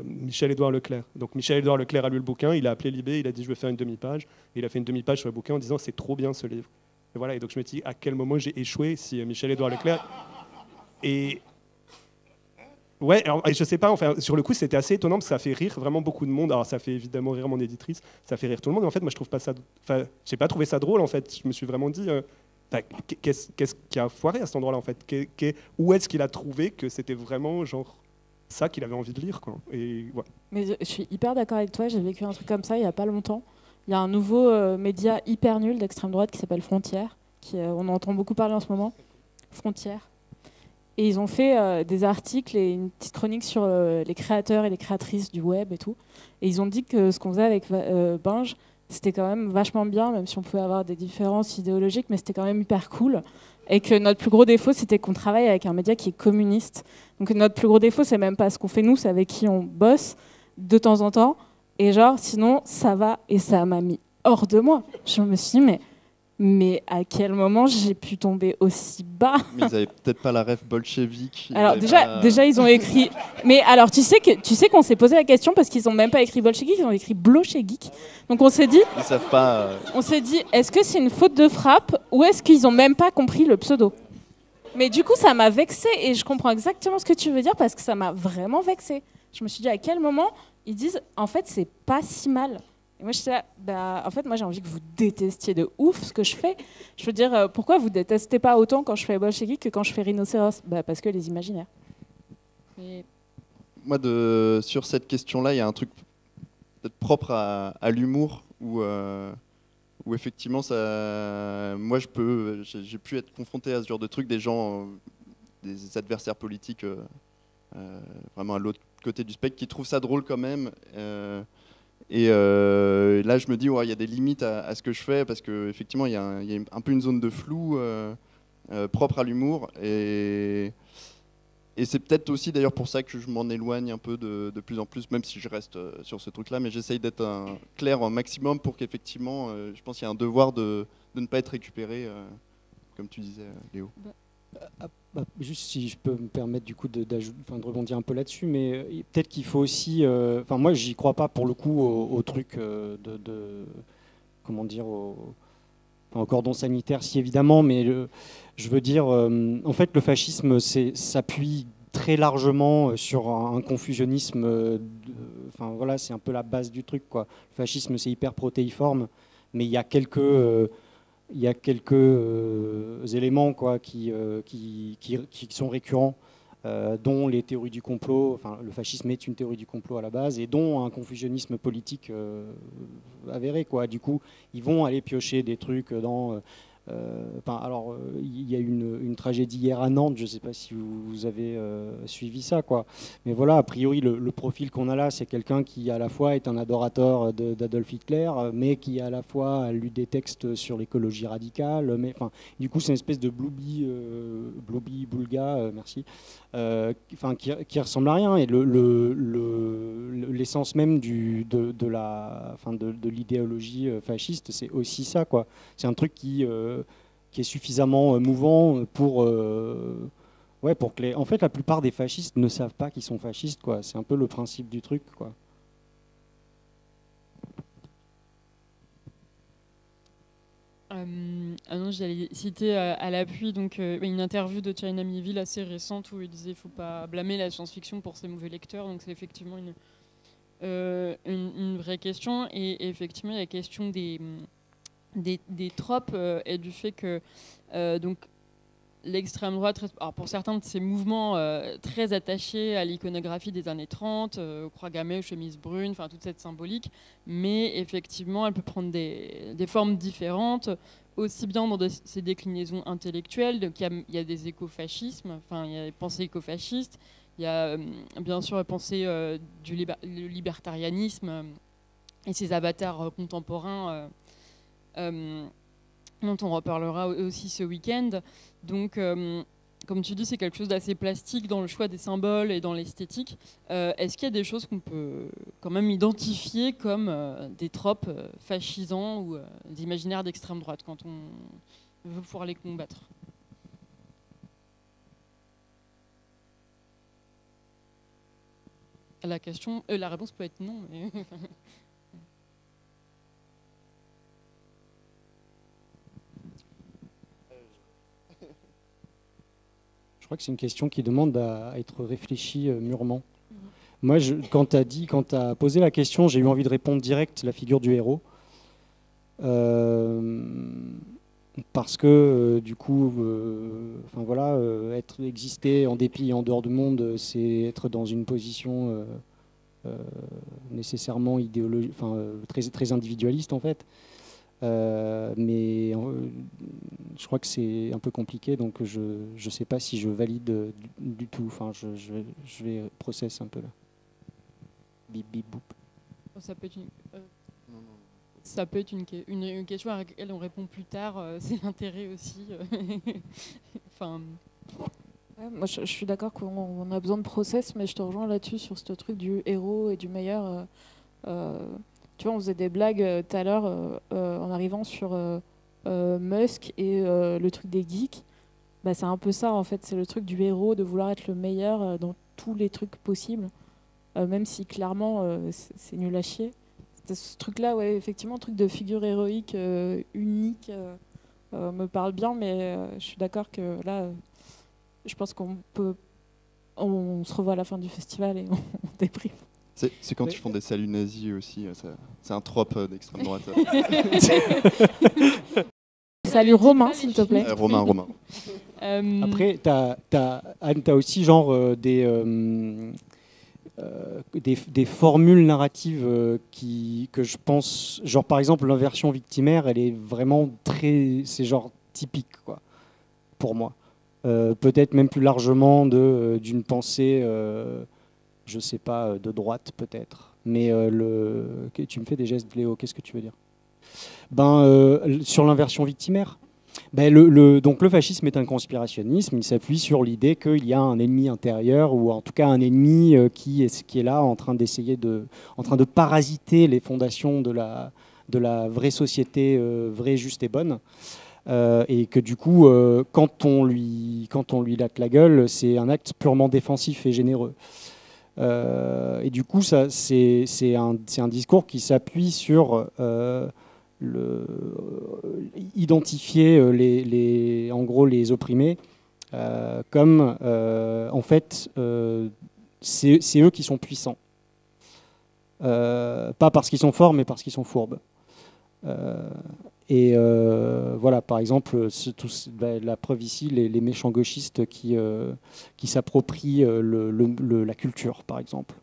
Michel-Édouard Leclerc. Donc Michel-Édouard Leclerc a lu le bouquin, il a appelé Libé, il a dit je vais faire une demi-page. Et il a fait une demi-page sur le bouquin en disant c'est trop bien ce livre. Et voilà. Et donc je me dis à quel moment j'ai échoué si Michel-Édouard Leclerc et ouais, alors, je sais pas, enfin, sur le coup, c'était assez étonnant parce que ça fait rire vraiment beaucoup de monde. Alors, ça fait évidemment rire mon éditrice, ça fait rire tout le monde. Mais en fait, moi, je trouve pas ça. Enfin, j'ai pas trouvé ça drôle, en fait. Je me suis vraiment dit, qu'est-ce qui a foiré à cet endroit-là, en fait où est-ce qu'il a trouvé que c'était vraiment, genre, ça qu'il avait envie de lire, quoi. Et, ouais. Mais je suis hyper d'accord avec toi, j'ai vécu un truc comme ça il y a pas longtemps. Il y a un nouveau média hyper nul d'extrême droite qui s'appelle Frontières, on en entend beaucoup parler en ce moment. Frontières. Et ils ont fait des articles et une petite chronique sur les créateurs et les créatrices du web et tout. Et ils ont dit que ce qu'on faisait avec Binge, c'était quand même vachement bien, même si on pouvait avoir des différences idéologiques, mais c'était quand même hyper cool. Et que notre plus gros défaut, c'était qu'on travaille avec un média qui est communiste. Donc notre plus gros défaut, c'est même pas ce qu'on fait nous, c'est avec qui on bosse de temps en temps. Et genre, sinon, ça va. Et ça m'a mis hors de moi. Je me suis dit, mais à quel moment j'ai pu tomber aussi bas? Mais ils avaient peut-être pas la ref bolchevique. Alors déjà ils ont écrit. Mais alors tu sais qu'on s'est posé la question parce qu'ils ont même pas écrit bolchevique, ils ont écrit blochegeek. Donc on s'est dit. Ils savent pas. On s'est dit, est-ce que c'est une faute de frappe ou est-ce qu'ils ont même pas compris le pseudo? Mais du coup ça m'a vexée et je comprends exactement ce que tu veux dire parce que ça m'a vraiment vexée. Je me suis dit à quel moment ils disent en fait c'est pas si mal. Et moi, j'étais là, en fait, moi, j'ai envie que vous détestiez de ouf ce que je fais. Je veux dire, pourquoi vous détestez pas autant quand je fais Bolchevique que quand je fais Rhinocéros? Parce que les imaginaires. Mais... Moi, sur cette question-là, il y a un truc peut-être propre à l'humour où effectivement, moi, j'ai pu être confronté à ce genre de truc, des gens, des adversaires politiques, vraiment à l'autre côté du spectre, qui trouvent ça drôle quand même. Et là, je me dis, il y a des limites à ce que je fais parce qu'effectivement, il y a un peu une zone de flou propre à l'humour. Et c'est peut-être aussi d'ailleurs pour ça que je m'en éloigne un peu de plus en plus, même si je reste sur ce truc-là. Mais j'essaye d'être clair un maximum pour qu'effectivement, je pense qu'il y a un devoir de ne pas être récupéré, comme tu disais, Léo. Juste si je peux me permettre du coup de rebondir un peu là-dessus, mais peut-être qu'il faut aussi, moi j'y crois pas pour le coup au truc comment dire, au cordon sanitaire si évidemment, mais je veux dire, en fait le fascisme s'appuie très largement sur un confusionnisme, voilà, c'est un peu la base du truc, quoi. Le fascisme c'est hyper protéiforme, mais il y a quelques éléments quoi, qui sont récurrents, dont les théories du complot, le fascisme est une théorie du complot à la base, et dont un confusionnisme politique avéré, quoi. Du coup, ils vont aller piocher des trucs dans... il y a une tragédie hier à Nantes, je ne sais pas si vous avez suivi ça, quoi. Mais voilà, a priori, le profil qu'on a là, c'est quelqu'un qui à la fois est un adorateur d'Adolf Hitler, mais qui à la fois a lu des textes sur l'écologie radicale. Du coup, c'est une espèce de blooby boulga, merci, qui ressemble à rien. Et l'essence même de l'idéologie fasciste, c'est aussi ça, quoi. C'est un truc qui est suffisamment mouvant pour que en fait la plupart des fascistes ne savent pas qu'ils sont fascistes, quoi. C'est un peu le principe du truc, quoi. Ah non, j'allais citer à l'appui donc, une interview de China Miéville assez récente où il disait qu'il ne faut pas blâmer la science-fiction pour ses mauvais lecteurs. Donc c'est effectivement une vraie question. Et effectivement, la question des tropes et du fait que donc, l'extrême droite, alors pour certains de ces mouvements très attachés à l'iconographie des années 30, croix gammée, chemise brune, enfin toute cette symbolique, mais effectivement elle peut prendre des formes différentes, aussi bien dans ces déclinaisons intellectuelles, donc il y a des écofascismes, enfin il y a des pensées écofascistes, il y a bien sûr la pensée du libertarianisme et ses avatars contemporains dont on reparlera aussi ce week-end. Donc, comme tu dis, c'est quelque chose d'assez plastique dans le choix des symboles et dans l'esthétique. Est-ce qu'il y a des choses qu'on peut quand même identifier comme des tropes fascisants ou d'imaginaires d'extrême droite quand on veut pouvoir les combattre? La réponse peut être non. Mais Je crois que c'est une question qui demande à être réfléchie mûrement. Moi, quand tu as posé la question, j'ai eu envie de répondre direct la figure du héros. Parce que du coup, exister en dépit et en dehors du monde, c'est être dans une position nécessairement très, très individualiste en fait. Mais je crois que c'est un peu compliqué, donc je ne sais pas si je valide du tout. Enfin, je vais process un peu là. Bip, bip, boop. Ça peut être une question à laquelle on répond plus tard. C'est l'intérêt aussi. Enfin... Ouais, moi, je suis d'accord qu'on a besoin de process, mais je te rejoins là-dessus sur ce truc du héros et du meilleur. Tu vois, on faisait des blagues tout à l'heure en arrivant sur Musk et le truc des geeks. Bah, c'est un peu ça, en fait. C'est le truc du héros, de vouloir être le meilleur dans tous les trucs possibles, même si clairement c'est nul à chier. Ce truc-là, ouais, effectivement, le truc de figure héroïque unique me parle bien, mais je suis d'accord que là, je pense on se revoit à la fin du festival et on déprime. C'est quand ils font des saluts nazis aussi, c'est un trope d'extrême droite. Salut Romain, s'il te plaît. Romain. Après, Anne, t'as aussi genre des formules narratives que je pense, genre par exemple l'inversion victimaire, elle est vraiment c'est genre typique quoi, pour moi. Peut-être même plus largement d'une pensée, je sais pas, de droite peut-être. Mais tu me fais des gestes, Léo, qu'est-ce que tu veux dire? Sur l'inversion victimaire, donc le fascisme est un conspirationnisme. Il s'appuie sur l'idée qu'il y a un ennemi intérieur, ou en tout cas un ennemi qui est là en train de parasiter les fondations de la vraie société, vraie, juste et bonne. Et que du coup, quand on lui latte la gueule, c'est un acte purement défensif et généreux. Et du coup, c'est un discours qui s'appuie sur identifier en gros les opprimés comme en fait c'est eux qui sont puissants, pas parce qu'ils sont forts mais parce qu'ils sont fourbes. Et voilà, par exemple, la preuve ici, les méchants gauchistes qui s'approprient la culture, par exemple.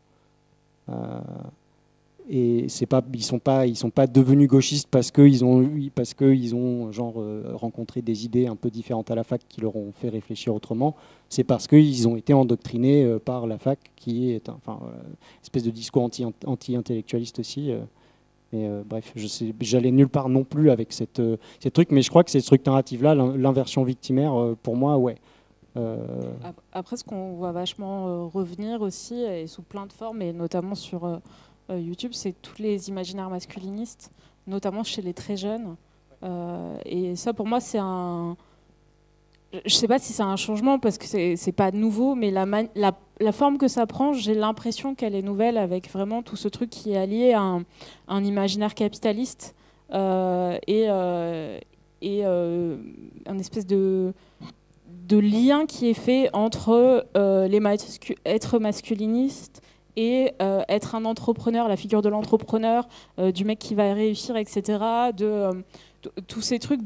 Et ils sont pas devenus gauchistes parce qu'ils ont genre rencontré des idées un peu différentes à la fac qui leur ont fait réfléchir autrement. C'est parce qu'ils ont été endoctrinés par la fac, qui est une espèce de discours anti-intellectualiste aussi. Mais bref, j'allais nulle part non plus avec cette truc, mais je crois que c'est ce truc narratif-là, l'inversion victimaire, pour moi, ouais. Après, ce qu'on voit vachement revenir aussi, et sous plein de formes, et notamment sur YouTube, c'est tous les imaginaires masculinistes, notamment chez les très jeunes. Et ça, pour moi, c'est un... Je ne sais pas si c'est un changement, parce que c'est pas nouveau, mais la forme que ça prend, j'ai l'impression qu'elle est nouvelle, avec vraiment tout ce truc qui est allié à un imaginaire capitaliste et un espèce de lien qui est fait entre être masculiniste et être un entrepreneur, la figure de l'entrepreneur, du mec qui va réussir, etc. Tous ces trucs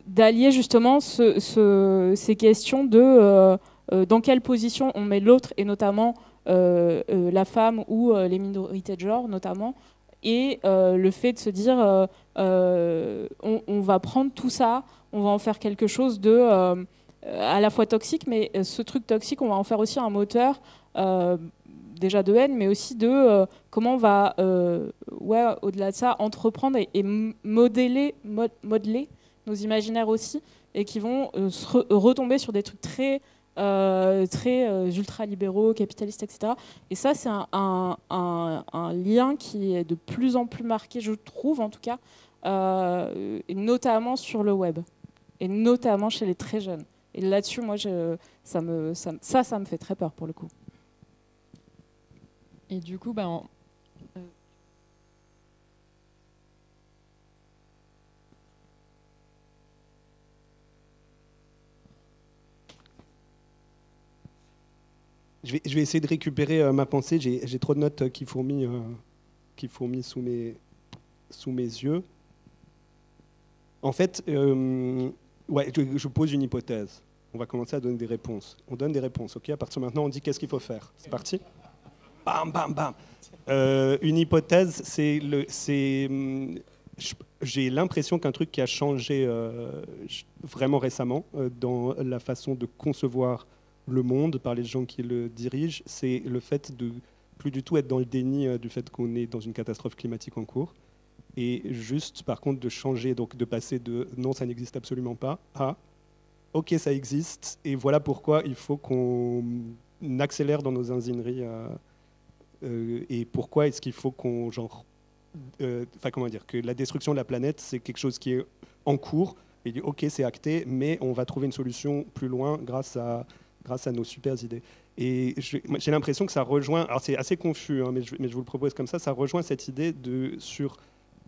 d'allier justement ces questions de dans quelle position on met l'autre, et notamment la femme ou les minorités de genre notamment, et le fait de se dire on va prendre tout ça, on va en faire quelque chose de à la fois toxique, mais ce truc toxique, on va en faire aussi un moteur déjà de haine, mais aussi de comment on va, au-delà de ça, entreprendre et modeler nos imaginaires aussi, et qui vont retomber sur des trucs très ultra-libéraux, capitalistes, etc. Et ça, c'est un lien qui est de plus en plus marqué, je trouve, en tout cas, et notamment sur le web, et notamment chez les très jeunes. Et là-dessus, moi, ça me fait très peur, pour le coup. Et du coup, Je vais essayer de récupérer ma pensée. J'ai trop de notes qui fourmillent sous mes yeux. En fait, je pose une hypothèse. On va commencer à donner des réponses. On donne des réponses, ok ? À partir de maintenant, on dit qu'est-ce qu'il faut faire. C'est parti ? Bam, bam, bam. Une hypothèse, j'ai l'impression qu'un truc qui a changé vraiment récemment dans la façon de concevoir le monde par les gens qui le dirigent, c'est le fait de plus du tout être dans le déni du fait qu'on est dans une catastrophe climatique en cours, et juste par contre de changer, donc de passer de non, ça n'existe absolument pas à ok, ça existe, et voilà pourquoi il faut qu'on accélère dans nos insineries, et pourquoi est-ce qu'il faut qu'on que la destruction de la planète, c'est quelque chose qui est en cours, et dit ok, c'est acté, mais on va trouver une solution plus loin grâce à nos super idées. Et j'ai l'impression que ça rejoint, alors c'est assez confus, hein, mais je vous le propose comme ça rejoint cette idée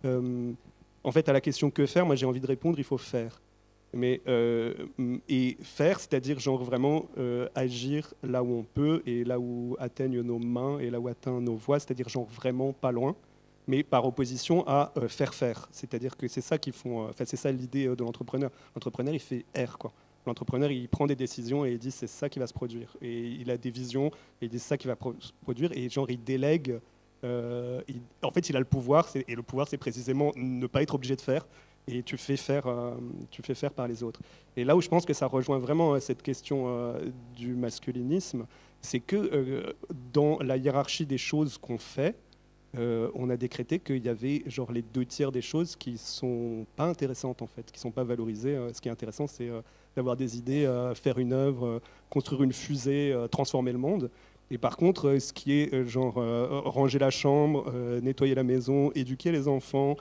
en fait, à la question que faire, moi j'ai envie de répondre, il faut faire. Mais, et faire, c'est-à-dire genre vraiment agir là où on peut, et là où atteignent nos mains, et là où atteignent nos voix, c'est-à-dire genre vraiment pas loin, mais par opposition à faire. C'est-à-dire que c'est ça qu'ils font, c'est ça l'idée de l'entrepreneur. L'entrepreneur, il fait R, quoi. L'entrepreneur, il prend des décisions et il dit c'est ça qui va se produire. Et il a des visions et il dit c'est ça qui va se produire. Et genre, il délègue. En fait, il a le pouvoir. Et le pouvoir, c'est précisément ne pas être obligé de faire. Et tu fais faire par les autres. Et là où je pense que ça rejoint vraiment cette question du masculinisme, c'est que dans la hiérarchie des choses qu'on fait, on a décrété qu'il y avait genre les 2/3 des choses qui sont pas intéressantes en fait, qui sont pas valorisées. Ce qui est intéressant, c'est d'avoir des idées, faire une œuvre, construire une fusée, transformer le monde. Et par contre, ce qui est ranger la chambre, nettoyer la maison, éduquer les enfants,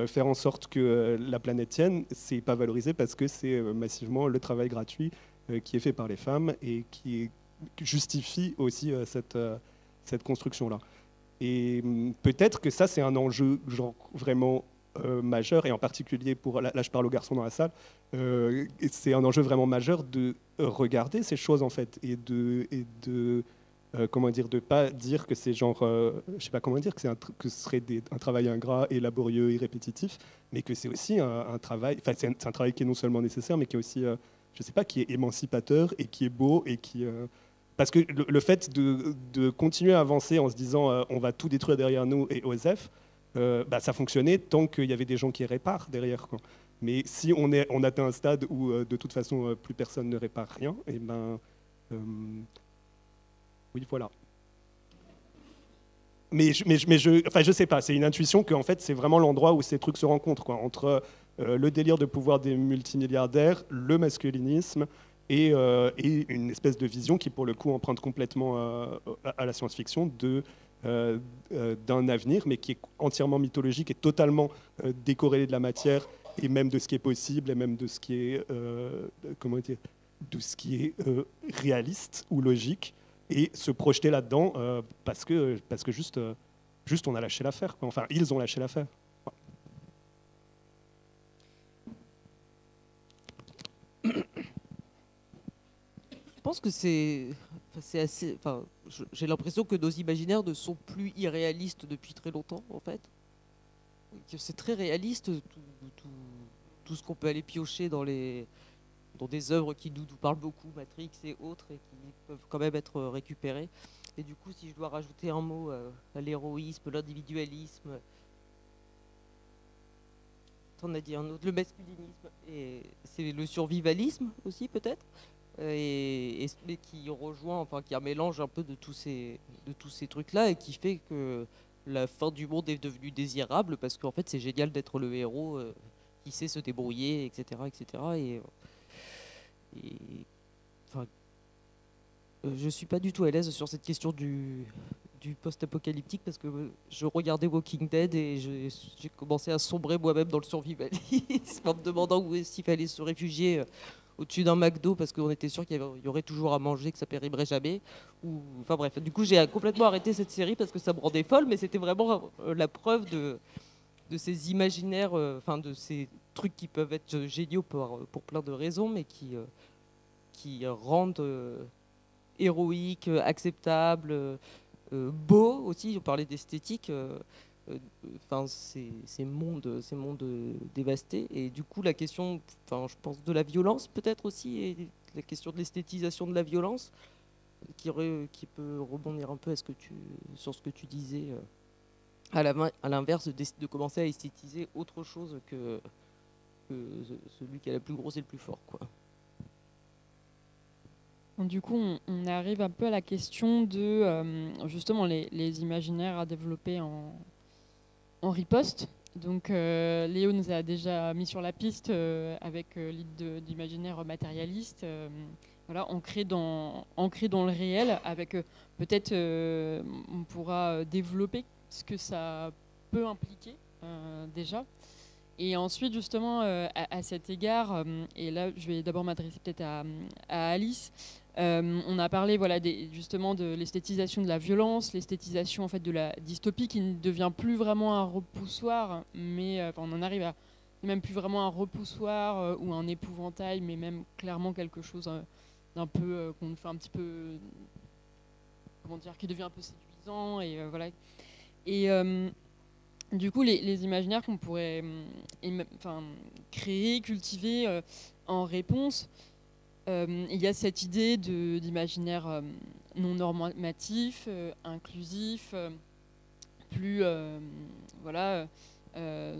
faire en sorte que la planète tienne, c'est pas valorisé parce que c'est massivement le travail gratuit qui est fait par les femmes et qui justifie aussi cette construction-là. Et peut-être que ça, c'est un enjeu genre vraiment majeur, et en particulier pour, là je parle aux garçons dans la salle, c'est un enjeu vraiment majeur de regarder ces choses en fait, et de comment dire, de pas dire que c'est genre, je sais pas comment dire, que ce serait un travail ingrat et laborieux et répétitif, mais que c'est aussi un travail, enfin c'est un travail qui est non seulement nécessaire, mais qui est aussi, je sais pas, qui est émancipateur et qui est beau et qui parce que le fait de continuer à avancer en se disant on va tout détruire derrière nous et OSF, ça fonctionnait tant qu'il y avait des gens qui réparent derrière, quoi. Mais si on atteint un stade où de toute façon plus personne ne répare rien, et oui, voilà. Mais je sais pas, c'est une intuition qu'en fait c'est vraiment l'endroit où ces trucs se rencontrent, quoi, entre le délire de pouvoir des multimilliardaires, le masculinisme, et une espèce de vision qui, pour le coup, emprunte complètement à la science-fiction d'un avenir, mais qui est entièrement mythologique et totalement décorrélé de la matière, et même de ce qui est possible, et même de ce qui est, de ce qui est réaliste ou logique, et se projeter là-dedans parce que juste on a lâché l'affaire, quoi. Enfin, ils ont lâché l'affaire. pense que c'est assez. Enfin, j'ai l'impression que nos imaginaires ne sont plus irréalistes depuis très longtemps, en fait. Que c'est très réaliste tout ce qu'on peut aller piocher dans des œuvres qui nous parlent beaucoup, Matrix et autres, et qui peuvent quand même être récupérées. Et du coup, si je dois rajouter un mot à l'héroïsme, l'individualisme, t'en as dit un autre, le masculinisme, et c'est le survivalisme aussi peut-être, mais qui rejoint, enfin qui a un mélange un peu de tous ces trucs-là, et qui fait que la fin du monde est devenue désirable, parce qu'en fait c'est génial d'être le héros qui sait se débrouiller, etc. etc. Enfin, je suis pas du tout à l'aise sur cette question du post-apocalyptique, parce que je regardais Walking Dead et j'ai commencé à sombrer moi-même dans le survivalisme en me demandant où est-ce qu'il fallait se réfugier au-dessus d'un McDo parce qu'on était sûr qu'il y aurait toujours à manger, que ça périmerait jamais. Enfin bref, du coup j'ai complètement arrêté cette série parce que ça me rendait folle, mais c'était vraiment la preuve de ces imaginaires, enfin de ces trucs qui peuvent être géniaux pour plein de raisons, mais qui rendent héroïque, acceptable, beau aussi. On parlait d'esthétique. Enfin, ces mondes dévastés. Et du coup, la question, enfin, je pense, de la violence peut-être aussi, et la question de l'esthétisation de la violence, qui peut rebondir un peu sur ce que tu disais, à l'inverse de commencer à esthétiser autre chose que celui qui a la plus grosse et le plus fort, quoi. Du coup, on arrive un peu à la question de justement les imaginaires à développer en riposte. Donc, Léo nous a déjà mis sur la piste avec l'idée d'imaginaire matérialiste, voilà, ancré dans le réel, avec peut-être on pourra développer ce que ça peut impliquer déjà. Et ensuite, justement, à cet égard, et là, je vais d'abord m'adresser peut-être à Alice. On a parlé, voilà, justement de l'esthétisation de la violence, l'esthétisation en fait de la dystopie qui ne devient plus vraiment un repoussoir, mais on en arrive à même plus vraiment un repoussoir ou un épouvantail, mais même clairement quelque chose d'un peu qu'on fait un petit peu, comment dire, qui devient un peu séduisant et voilà. Et du coup, les imaginaires qu'on pourrait créer, cultiver en réponse, il y a cette idée d'imaginaire non normatif, inclusif, plus voilà,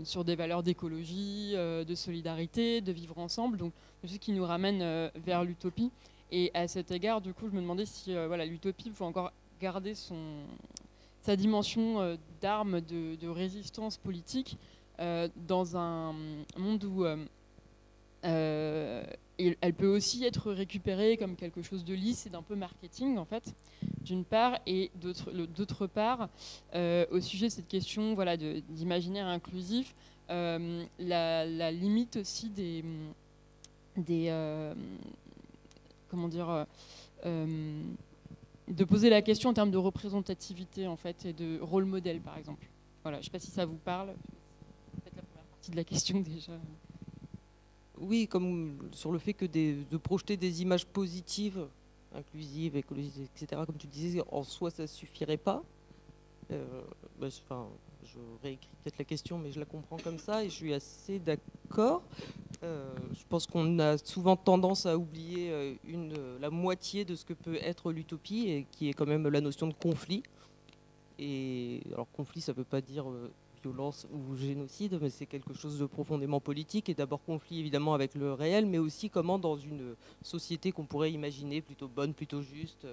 sur des valeurs d'écologie, de solidarité, de vivre ensemble, donc ce qui nous ramène vers l'utopie. Et à cet égard, du coup, je me demandais si voilà, l'utopie, il faut encore garder sa dimension d'arme de résistance politique dans un monde où elle peut aussi être récupérée comme quelque chose de lisse et d'un peu marketing en fait, d'une part, et d'autre part, au sujet de cette question voilà, d'imaginaire inclusif, la limite aussi des comment dire, de poser la question en termes de représentativité en fait et de rôle modèle par exemple. Voilà, je ne sais pas si ça vous parle. Peut-être la première partie de la question déjà. Oui, comme sur le fait que de projeter des images positives, inclusives, écologistes, etc., comme tu disais, en soi ça ne suffirait pas. Je réécris peut-être la question, mais je la comprends comme ça et je suis assez d'accord. Je pense qu'on a souvent tendance à oublier la moitié de ce que peut être l'utopie, et qui est quand même la notion de conflit. Et alors conflit, ça ne veut pas dire violence ou génocide, mais c'est quelque chose de profondément politique, et d'abord conflit évidemment avec le réel, mais aussi comment dans une société qu'on pourrait imaginer plutôt bonne, plutôt juste,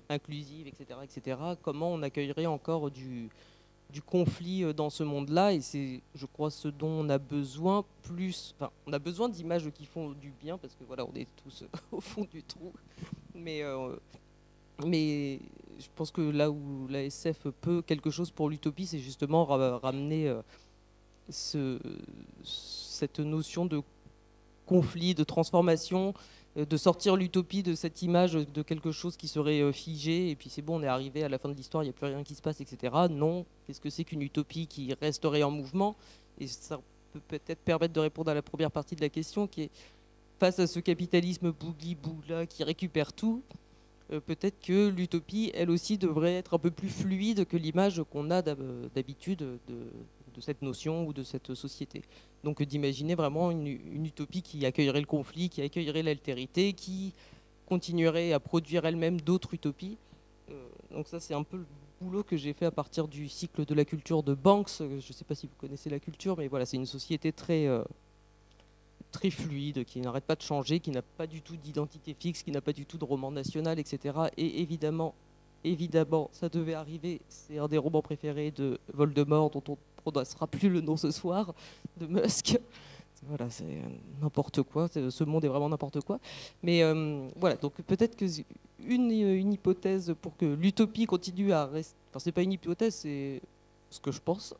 inclusive, etc., comment on accueillerait encore du conflit dans ce monde-là. Et c'est, je crois, ce dont on a besoin plus. Enfin, on a besoin d'images qui font du bien, parce que voilà, on est tous au fond du trou. Mais je pense que là où la SF peut quelque chose pour l'utopie, c'est justement ramener cette notion de conflit, de transformation, de sortir l'utopie de cette image de quelque chose qui serait figé, et puis c'est bon, on est arrivé à la fin de l'histoire, il n'y a plus rien qui se passe, etc. Non, qu'est-ce que c'est qu'une utopie qui resterait en mouvement? Et ça peut peut-être permettre de répondre à la première partie de la question, qui est face à ce capitalisme bougli-bougla qui récupère tout, peut-être que l'utopie, elle aussi, devrait être un peu plus fluide que l'image qu'on a d'habitude de cette notion ou de cette société. Donc d'imaginer vraiment une utopie qui accueillerait le conflit, qui accueillerait l'altérité, qui continuerait à produire elle-même d'autres utopies. Donc ça, c'est un peu le boulot que j'ai fait à partir du cycle de la culture de Banks. Je ne sais pas si vous connaissez la culture, mais voilà, c'est une société très fluide, qui n'arrête pas de changer, qui n'a pas du tout d'identité fixe, qui n'a pas du tout de roman national, etc. Et évidemment, ça devait arriver. C'est un des romans préférés de Voldemort, dont on ne prononcera plus le nom ce soir, de Musk. Voilà, c'est n'importe quoi. Ce monde est vraiment n'importe quoi. Mais voilà, donc peut-être que une hypothèse pour que l'utopie continue à rester. Enfin, c'est pas une hypothèse, c'est ce que je pense.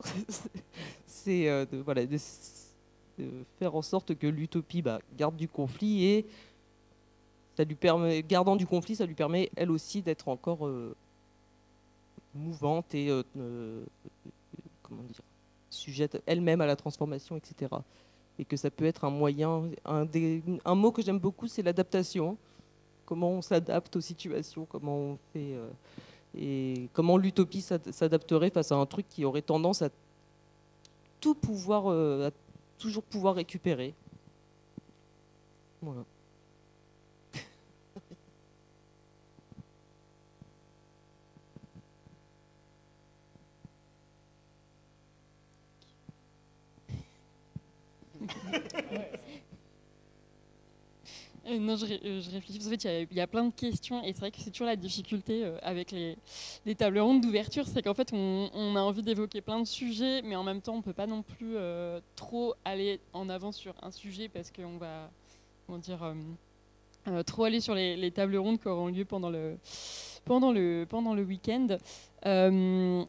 C'est de faire en sorte que l'utopie garde du conflit et ça lui permet, gardant du conflit, ça lui permet elle aussi d'être encore mouvante et comment dire, sujette elle-même à la transformation, etc. Et que ça peut être un moyen, un mot que j'aime beaucoup, c'est l'adaptation. Comment on s'adapte aux situations, comment on fait et comment l'utopie s'adapterait face à un truc qui aurait tendance à tout pouvoir, à toujours pouvoir récupérer. Voilà. Non, je réfléchis. En fait, il y a plein de questions et c'est vrai que c'est toujours la difficulté avec les tables rondes d'ouverture, c'est qu'en fait, on a envie d'évoquer plein de sujets, mais en même temps, on ne peut pas non plus trop aller en avant sur un sujet parce qu'on va, comment dire, trop aller sur les tables rondes qui auront lieu pendant le week-end.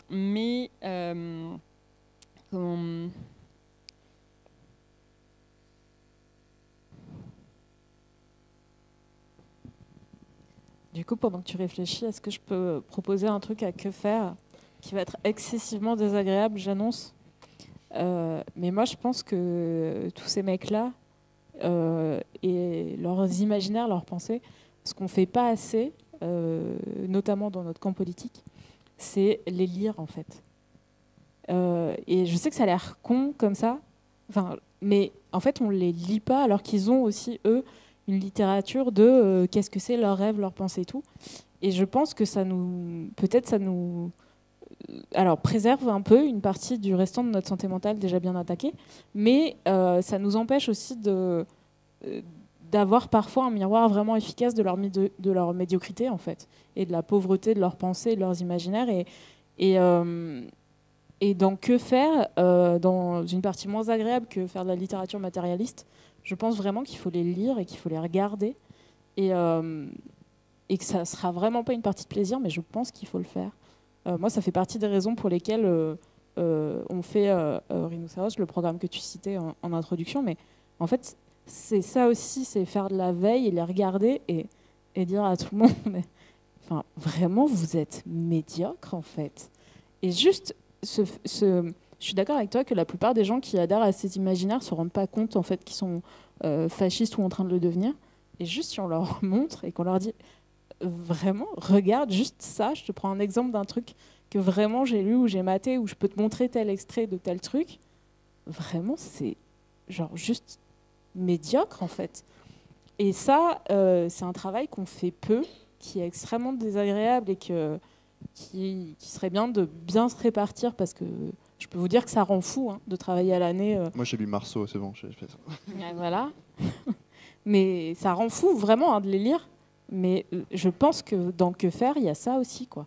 Mais comment... Du coup, pendant que tu réfléchis, est-ce que je peux proposer un truc à Que faire qui va être excessivement désagréable, j'annonce. Mais moi, je pense que tous ces mecs-là et leurs imaginaires, leurs pensées, ce qu'on ne fait pas assez, notamment dans notre camp politique, c'est les lire, en fait. Et je sais que ça a l'air con comme ça, mais en fait, on ne les lit pas alors qu'ils ont aussi, eux, une littérature de qu'est-ce que c'est leur rêve, leur pensée et tout. Et je pense que ça nous préserve un peu une partie du restant de notre santé mentale déjà bien attaquée, mais ça nous empêche aussi d'avoir parfois un miroir vraiment efficace de leur médiocrité, en fait, et de la pauvreté de leurs pensées, de leurs imaginaires. Et dans Que faire, dans une partie moins agréable que faire de la littérature matérialiste, je pense vraiment qu'il faut les lire et qu'il faut les regarder. Et que ça ne sera vraiment pas une partie de plaisir, mais je pense qu'il faut le faire. Moi, ça fait partie des raisons pour lesquelles on fait Rhinocéros, le programme que tu citais en introduction. Mais en fait, c'est ça aussi, c'est faire de la veille et les regarder et dire à tout le monde, mais, vraiment, vous êtes médiocre, en fait. Et juste, je suis d'accord avec toi que la plupart des gens qui adhèrent à ces imaginaires ne se rendent pas compte en fait, qu'ils sont fascistes ou en train de le devenir. Et juste si on leur montre et qu'on leur dit vraiment, regarde juste ça, je te prends un exemple d'un truc que vraiment j'ai lu ou j'ai maté, ou je peux te montrer tel extrait de tel truc, vraiment c'est genre juste médiocre en fait. Et ça, c'est un travail qu'on fait peu, qui est extrêmement désagréable et qui serait bien de bien se répartir parce que je peux vous dire que ça rend fou de travailler à l'année. Moi j'ai lu Marceau, c'est bon, j'ai fait ça. Voilà. Mais ça rend fou vraiment de les lire. Mais je pense que dans Que faire, il y a ça aussi, quoi.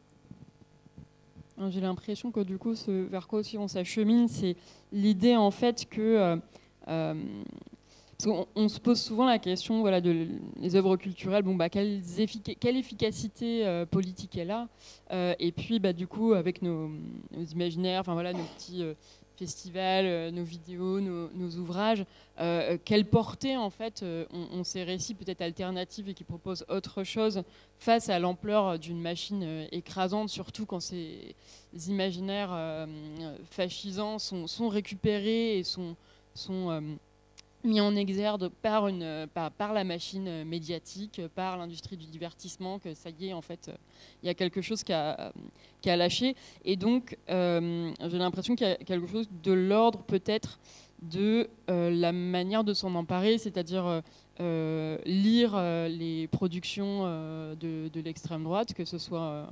J'ai l'impression que du coup, ce vers quoi aussi on s'achemine, c'est l'idée en fait que parce qu'on se pose souvent la question, voilà, les œuvres culturelles. Bon, quelle efficacité politique elle a et puis, du coup, avec nos imaginaires, nos petits festivals, nos vidéos, nos ouvrages, quelle portée en fait ont ces récits peut-être alternatifs et qui proposent autre chose face à l'ampleur d'une machine écrasante, surtout quand ces imaginaires fascisants sont récupérés et sont mis en exergue par la machine médiatique, par l'industrie du divertissement, que ça y est, en fait, il y a quelque chose qui a lâché. Et donc, j'ai l'impression qu'il y a quelque chose de l'ordre, peut-être, de la manière de s'en emparer, c'est-à-dire lire les productions de l'extrême droite, que ce soit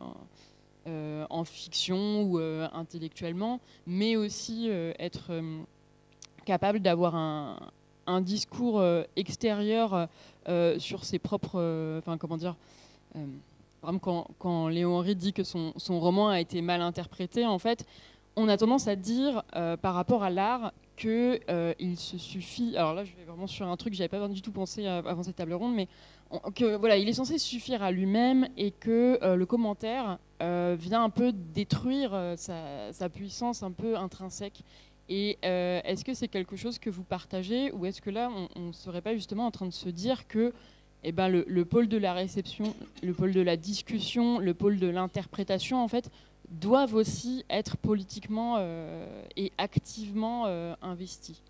en fiction ou intellectuellement, mais aussi être capable d'avoir un discours extérieur sur ses propres... comment dire quand Léon Henry dit que son roman a été mal interprété, en fait, on a tendance à dire, par rapport à l'art, qu'il se suffit... Alors là, je vais vraiment sur un truc que je n'avais pas du tout pensé avant cette table ronde, mais il est censé suffire à lui-même et que le commentaire vient un peu détruire sa puissance un peu intrinsèque. Et est-ce que c'est quelque chose que vous partagez, ou est-ce que là, on ne serait pas justement en train de se dire que le pôle de la réception, le pôle de la discussion, le pôle de l'interprétation, en fait, doivent aussi être politiquement et activement investis.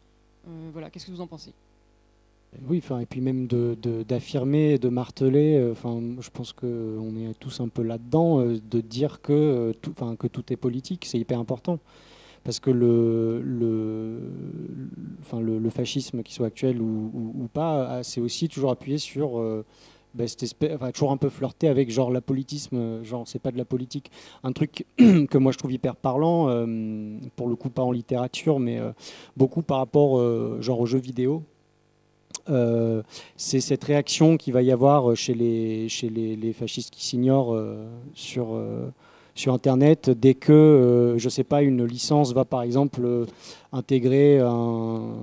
Voilà, qu'est-ce que vous en pensez ? Oui, et puis même d'affirmer, de marteler, je pense qu'on est tous un peu là-dedans, de dire que tout est politique, c'est hyper important. Parce que le fascisme, qu'il soit actuel ou pas, c'est aussi toujours appuyé sur toujours un peu flirté avec genre l'apolitisme, genre c'est pas de la politique. Un truc que moi je trouve hyper parlant, pour le coup pas en littérature, mais beaucoup par rapport genre aux jeux vidéo. C'est cette réaction qu'il va y avoir chez les fascistes qui s'ignorent sur Internet dès que, je sais pas, une licence va par exemple intégrer un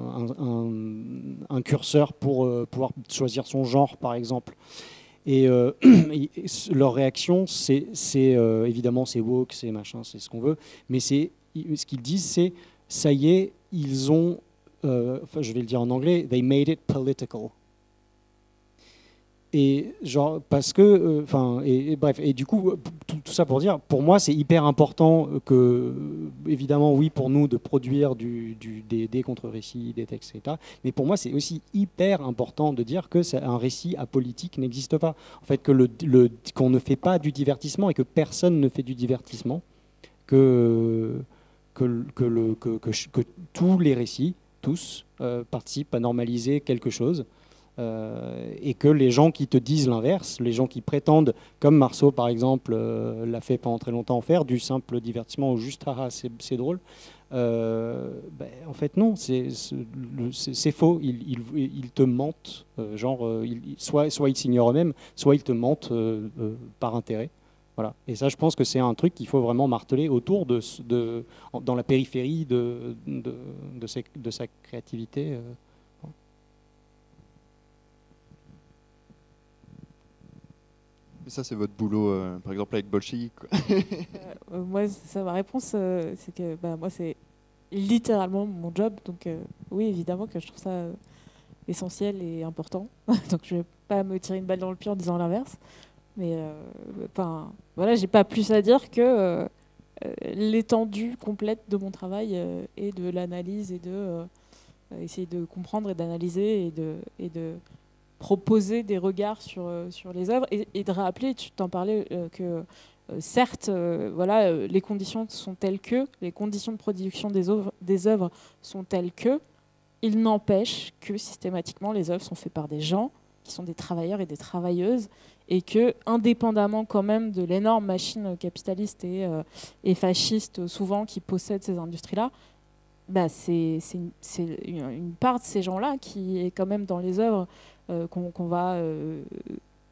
curseur pour pouvoir choisir son genre, par exemple. Et leur réaction, c'est évidemment c'est woke, c'est machin, c'est ce qu'on veut, mais ce qu'ils disent, c'est ça y est, ils ont, je vais le dire en anglais, they made it political. Et genre parce que, bref, et du coup, tout ça pour dire, pour moi, c'est hyper important que, évidemment, oui, pour nous, de produire des contre-récits, des textes, etc. Mais pour moi, c'est aussi hyper important de dire que un récit apolitique n'existe pas. En fait, qu'on ne fait pas du divertissement et que personne ne fait du divertissement, que tous les récits, tous, participent à normaliser quelque chose. Et que les gens qui te disent l'inverse, les gens qui prétendent, comme Marceau par exemple l'a fait pendant très longtemps, faire du simple divertissement ou juste haha c'est drôle, en fait non, c'est faux, ils te mentent, soit ils s'ignorent eux-mêmes, soit ils te mentent par intérêt. Voilà. Et ça, je pense que c'est un truc qu'il faut vraiment marteler autour dans la périphérie de sa créativité. Et ça, c'est votre boulot, par exemple, avec Bolchevique. Moi, ma réponse, c'est que moi, c'est littéralement mon job. Donc, oui, évidemment que je trouve ça essentiel et important. Donc, je ne vais pas me tirer une balle dans le pied en disant l'inverse. Mais, voilà, j'ai pas plus à dire que l'étendue complète de mon travail et de l'analyse et de essayer de comprendre et d'analyser et de proposer des regards sur les œuvres et de rappeler, tu t'en parlais, que certes, les conditions sont telles que, les conditions de production des œuvres sont telles que, il n'empêche que systématiquement les œuvres sont faites par des gens qui sont des travailleurs et des travailleuses et que, indépendamment quand même de l'énorme machine capitaliste et fasciste souvent qui possède ces industries-là, c'est une part de ces gens-là qui est quand même dans les œuvres qu'on va,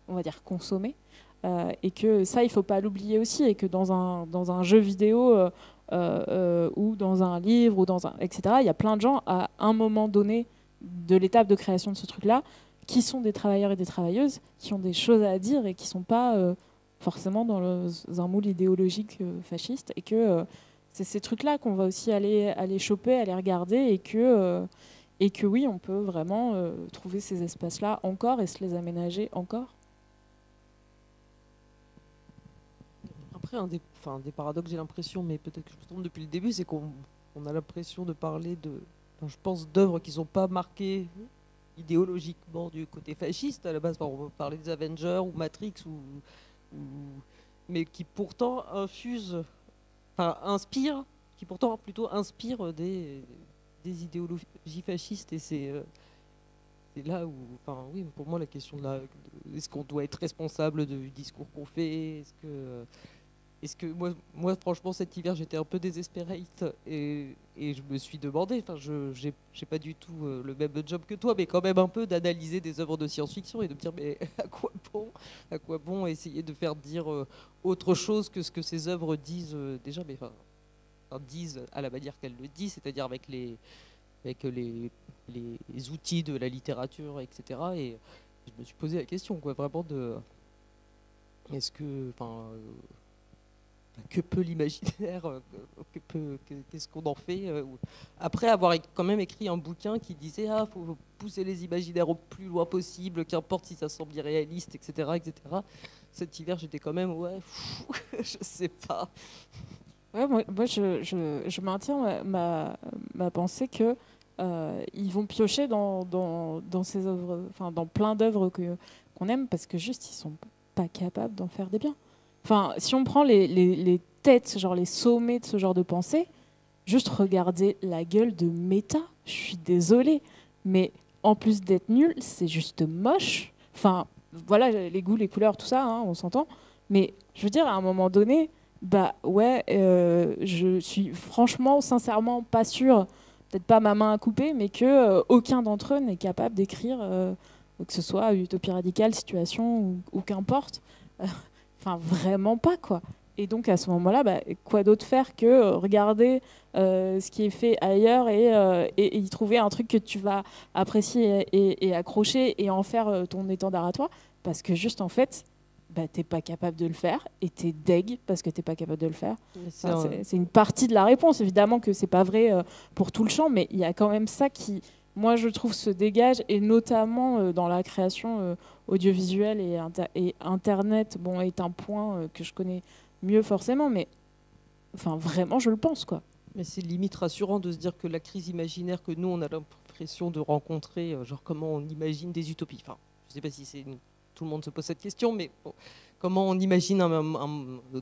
on va dire, consommer. Et que ça, il ne faut pas l'oublier aussi. Et que dans un jeu vidéo ou dans un livre, etc., il y a plein de gens, à un moment donné de l'étape de création de ce truc-là, qui sont des travailleurs et des travailleuses, qui ont des choses à dire et qui ne sont pas forcément dans un moule idéologique fasciste. Et que c'est ces trucs-là qu'on va aussi aller choper, aller regarder et que oui, on peut vraiment trouver ces espaces-là encore et se les aménager encore. Après, un des paradoxes, j'ai l'impression, mais peut-être que je me trompe depuis le début, c'est qu'on a l'impression de parler je pense, d'œuvres qui ne sont pas marquées idéologiquement du côté fasciste. À la base, on va parler des Avengers ou Matrix, mais qui pourtant inspirent des idéologies fascistes. Et c'est là où, oui, pour moi, la question de est-ce qu'on doit être responsable du discours qu'on fait, est-ce que moi, franchement, cet hiver, j'étais un peu désespérée et je me suis demandé, j'ai pas du tout le même job que toi, mais quand même un peu d'analyser des œuvres de science-fiction et de me dire, mais à quoi bon essayer de faire dire autre chose que ce que ces œuvres disent déjà, mais disent à la manière qu'elles le disent, c'est-à-dire avec les outils de la littérature, etc. Et je me suis posé la question, quoi, vraiment de est-ce que, que peut l'imaginaire, qu'est-ce qu'on en fait après avoir quand même écrit un bouquin qui disait faut pousser les imaginaires au plus loin possible, qu'importe si ça semble irréaliste, etc., etc. Cet hiver, j'étais quand même je sais pas. Ouais, moi je maintiens ma pensée que ils vont piocher dans ces œuvres, dans plein d'œuvres qu'on aime, parce que juste ils sont pas capables d'en faire des biens. Si on prend les têtes, genre les sommets de ce genre de pensée, juste regardez la gueule de Méta. Je suis désolée, mais en plus d'être nul, c'est juste moche. Voilà, les goûts, les couleurs, tout ça, on s'entend. Mais je veux dire, à un moment donné, je suis franchement, sincèrement pas sûre, peut-être pas ma main à couper, mais que aucun d'entre eux n'est capable d'écrire, que ce soit Utopie radicale, Situation ou qu'importe. Vraiment pas, quoi. Et donc à ce moment-là, quoi d'autre faire que regarder ce qui est fait ailleurs et y trouver un truc que tu vas apprécier et accrocher et en faire ton étendard à toi, parce que juste en fait, t'es pas capable de le faire et t'es deg parce que t'es pas capable de le faire. C'est une partie de la réponse, évidemment que c'est pas vrai pour tout le champ, mais il y a quand même ça qui, moi je trouve, se dégage, et notamment dans la création audiovisuelle et Internet, est un point que je connais mieux forcément, mais vraiment je le pense, quoi. Mais c'est limite rassurant de se dire que la crise imaginaire que nous on a l'impression de rencontrer, genre comment on imagine des utopies. Je sais pas si tout le monde se pose cette question, mais comment on imagine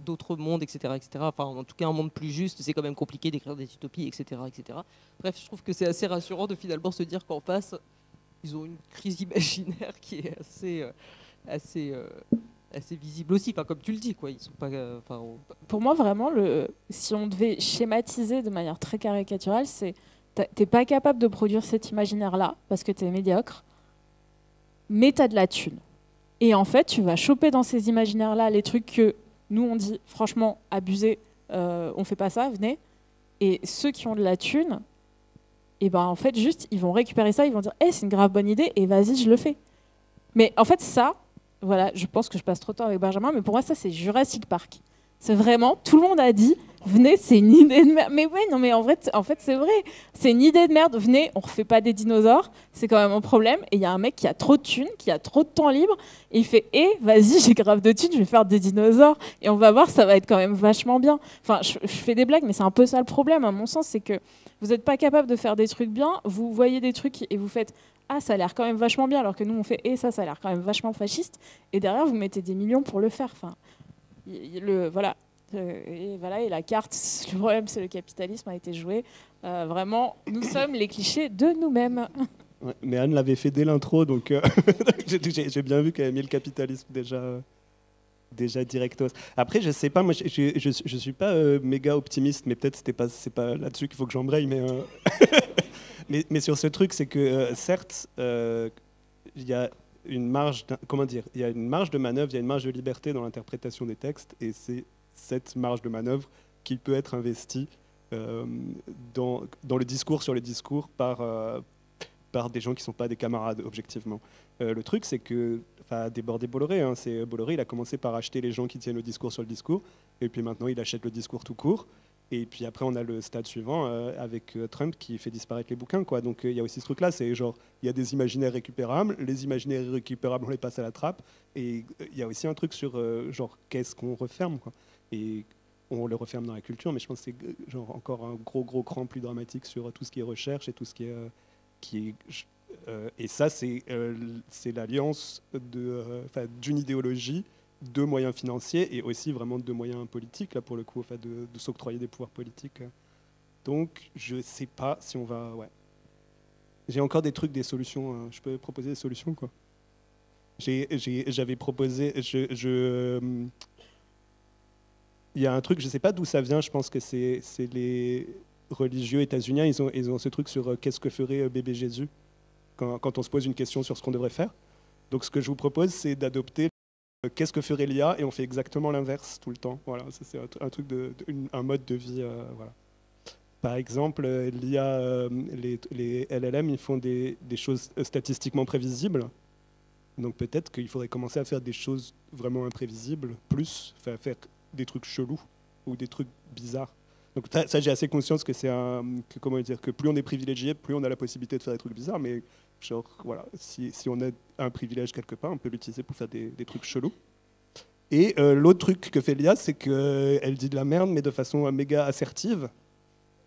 d'autres mondes, etc., etc. En tout cas, un monde plus juste, c'est quand même compliqué d'écrire des utopies, etc., etc. Bref, je trouve que c'est assez rassurant de finalement se dire qu'en face, ils ont une crise imaginaire qui est assez visible aussi. Comme tu le dis, quoi. Ils sont pas. Pour moi, vraiment, si on devait schématiser de manière très caricaturale, c'est t'es pas capable de produire cet imaginaire-là parce que t'es médiocre, mais t'as de la thune. Et en fait, tu vas choper dans ces imaginaires-là les trucs que nous, on dit, franchement, abusez, on fait pas ça, venez. Et ceux qui ont de la thune, en fait, juste, ils vont récupérer ça, ils vont dire, c'est une grave bonne idée, et vas-y, je le fais. Mais en fait, ça, voilà, je pense que je passe trop de temps avec Benjamin, mais pour moi, ça, c'est Jurassic Park. C'est vraiment, tout le monde a dit, venez, c'est une idée de merde. Mais ouais, non, mais en fait c'est vrai. C'est une idée de merde. Venez, on refait pas des dinosaures. C'est quand même un problème. Et il y a un mec qui a trop de thunes, qui a trop de temps libre. Et il fait, vas-y, j'ai grave de thunes, je vais faire des dinosaures. Et on va voir, ça va être quand même vachement bien. Je fais des blagues, mais c'est un peu ça le problème, à mon sens. C'est que vous n'êtes pas capable de faire des trucs bien. Vous voyez des trucs et vous faites, ça a l'air quand même vachement bien. Alors que nous, on fait, ça a l'air quand même vachement fasciste. Et derrière, vous mettez des millions pour le faire. Voilà. Et la carte, le problème, c'est le capitalisme a été joué. Vraiment, nous sommes les clichés de nous-mêmes. Ouais, mais Anne l'avait fait dès l'intro, donc j'ai bien vu qu'elle avait mis le capitalisme déjà directos. Après, je sais pas, moi, je suis pas méga optimiste, mais peut-être c'est pas là-dessus qu'il faut que j'embraye, mais sur ce truc, c'est que certes, il y a une marge, il y a une marge de manœuvre, il y a une marge de liberté dans l'interprétation des textes, et c'est cette marge de manœuvre qui peut être investie dans le discours sur le discours par des gens qui ne sont pas des camarades, objectivement. Le truc, c'est que, déborder Bolloré, Bolloré, il a commencé par acheter les gens qui tiennent le discours sur le discours, et puis maintenant, il achète le discours tout court. Et puis après, on a le stade suivant avec Trump qui fait disparaître les bouquins, quoi. Donc il y a aussi ce truc-là, c'est genre, il y a des imaginaires récupérables, les imaginaires irrécupérables, on les passe à la trappe. Et il y a aussi un truc sur, genre, qu'est-ce qu'on referme, quoi. Et on le referme dans la culture, mais je pense que c'est genre encore un gros cran plus dramatique sur tout ce qui est recherche et tout ce qui est et ça, c'est l'alliance d'une idéologie, de moyens financiers et aussi vraiment de moyens politiques, là, pour le coup, de s'octroyer des pouvoirs politiques. Donc, je ne sais pas si on va... Ouais. J'ai encore des trucs, des solutions. Je peux proposer des solutions, quoi. J'avais proposé... Il y a un truc, je ne sais pas d'où ça vient, je pense que c'est les religieux états-uniens, ils ont ce truc sur qu'est-ce que ferait bébé Jésus quand on se pose une question sur ce qu'on devrait faire. Donc ce que je vous propose, c'est d'adopter qu'est-ce que ferait l'IA, et on fait exactement l'inverse tout le temps. Voilà, c'est un truc un mode de vie. Voilà. Par exemple, l'IA, les LLM, ils font des choses statistiquement prévisibles. Donc peut-être qu'il faudrait commencer à faire des choses vraiment imprévisibles, plus faire des trucs chelous ou des trucs bizarres. Donc ça, j'ai assez conscience que que plus on est privilégié, plus on a la possibilité de faire des trucs bizarres, mais genre, voilà, si on a un privilège quelque part, on peut l'utiliser pour faire des trucs chelous. Et l'autre truc que fait l'IA, c'est qu'elle dit de la merde, mais de façon méga assertive.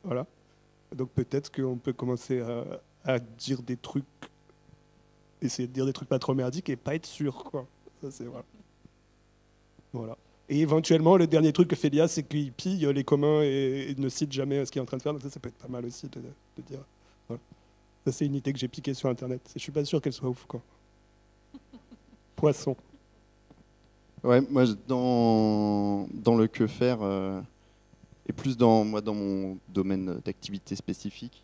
Voilà. Donc peut-être qu'on peut commencer à dire des trucs, essayer de dire des trucs pas trop merdiques et pas être sûr, quoi. Ça, c'est voilà. Et éventuellement, le dernier truc que fait l'IA, c'est qu'il pille les communs et ne cite jamais ce qu'il est en train de faire. Donc ça peut être pas mal aussi de dire. Voilà. Ça, c'est une idée que j'ai piquée sur Internet. Je suis pas sûr qu'elle soit ouf, quoi. Poisson. Ouais, moi, dans le que faire, et plus dans mon domaine d'activité spécifique,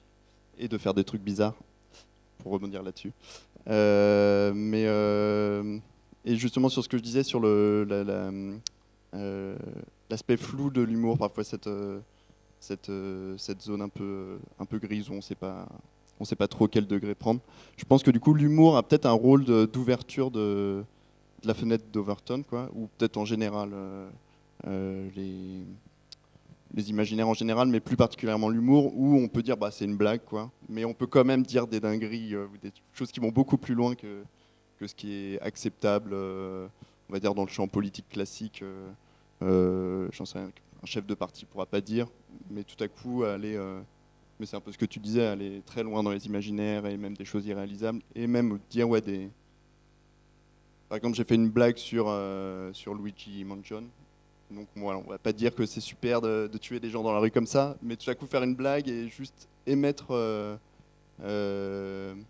et de faire des trucs bizarres, pour rebondir là-dessus. Et justement, sur ce que je disais, sur l'aspect flou de l'humour, parfois cette zone un peu grise où on ne sait pas trop quel degré prendre. Je pense que du coup, l'humour a peut-être un rôle d'ouverture de la fenêtre d'Overton, quoi, ou peut-être en général les imaginaires en général, mais plus particulièrement l'humour, où on peut dire bah c'est une blague, quoi, mais on peut quand même dire des dingueries ou des choses qui vont beaucoup plus loin que ce qui est acceptable, on va dire dans le champ politique classique. J'en sais rien, un chef de parti pourra pas dire, mais tout à coup aller, mais c'est un peu ce que tu disais, aller très loin dans les imaginaires et même des choses irréalisables, et même dire ouais par exemple, j'ai fait une blague sur Luigi Mangione. Donc voilà, on va pas dire que c'est super de tuer des gens dans la rue comme ça, mais tout à coup faire une blague et juste émettre une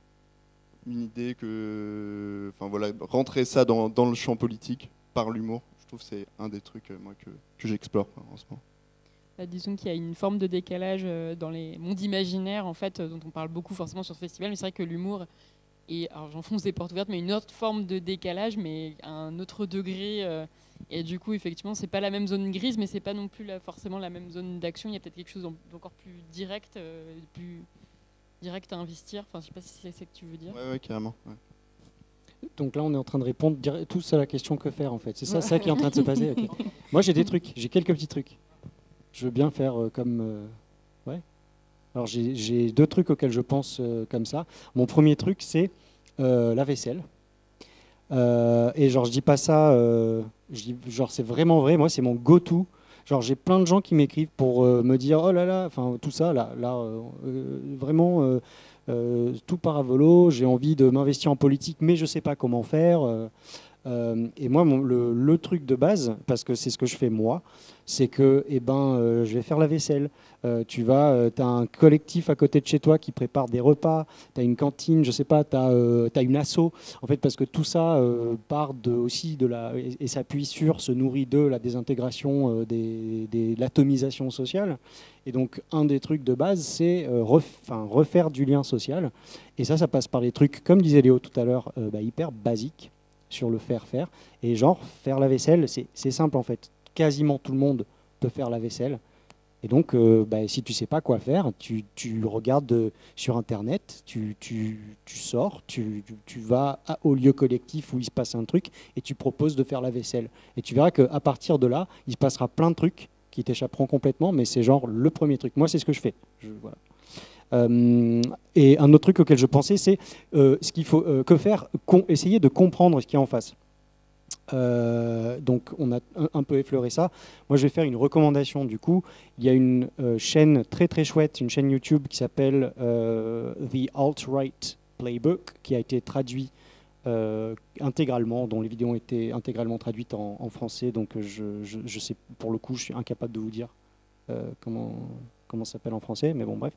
idée que, enfin voilà, rentrer ça dans le champ politique par l'humour. Je trouve que c'est un des trucs moi que j'explore en ce moment. Disons qu'il y a une forme de décalage dans les mondes imaginaires en fait, dont on parle beaucoup forcément sur ce festival, mais c'est vrai que l'humour et alors j'enfonce des portes ouvertes, mais une autre forme de décalage, mais à un autre degré. Et du coup, effectivement, c'est pas la même zone grise, mais c'est pas non plus forcément la même zone d'action. Il y a peut-être quelque chose d'encore plus direct à investir. Enfin, je sais pas si c'est ce que tu veux dire. Ouais, carrément. Ouais. Donc là, on est en train de répondre tous à la question que faire, en fait. C'est ça qui est en train de se passer. Okay. Moi, j'ai des trucs. J'ai quelques petits trucs. Je veux bien faire comme... ouais. Alors, j'ai deux trucs auxquels je pense comme ça. Mon premier truc, c'est la vaisselle. Et genre, je dis pas ça... genre, c'est vraiment vrai. Moi, c'est mon go-to. Genre, j'ai plein de gens qui m'écrivent pour me dire « Oh là là !» Enfin, tout ça, là vraiment... tout part à volo, j'ai envie de m'investir en politique, mais je ne sais pas comment faire. Et moi, le truc de base, parce que c'est ce que je fais moi, c'est que je vais faire la vaisselle. Tu as un collectif à côté de chez toi qui prépare des repas, tu as une cantine, je ne sais pas, tu as une asso. En fait, parce que tout ça part aussi de et s'appuie sur, se nourrit de la désintégration, de l'atomisation sociale. Et donc, un des trucs de base, c'est refaire du lien social. Et ça passe par les trucs, comme disait Léo tout à l'heure, hyper basiques sur le faire. Et genre, faire la vaisselle, c'est simple en fait. Quasiment tout le monde peut faire la vaisselle. Et donc, si tu ne sais pas quoi faire, tu regardes sur Internet, tu sors, tu vas au lieu collectif où il se passe un truc et tu proposes de faire la vaisselle. Et tu verras qu'à partir de là, il se passera plein de trucs qui t'échapperont complètement, mais c'est genre le premier truc. Moi, c'est ce que je fais. Voilà. Et un autre truc auquel je pensais, c'est ce qu'il faut que faire, essayer de comprendre ce qu'il y a en face. Donc on a un peu effleuré ça. Moi je vais faire une recommandation du coup. Il y a une chaîne très très chouette, une chaîne YouTube qui s'appelle The Alt-Right Playbook, qui a été traduit intégralement, dont les vidéos ont été intégralement traduites en français. Donc je sais, pour le coup, je suis incapable de vous dire comment ça s'appelle en français, mais bon bref.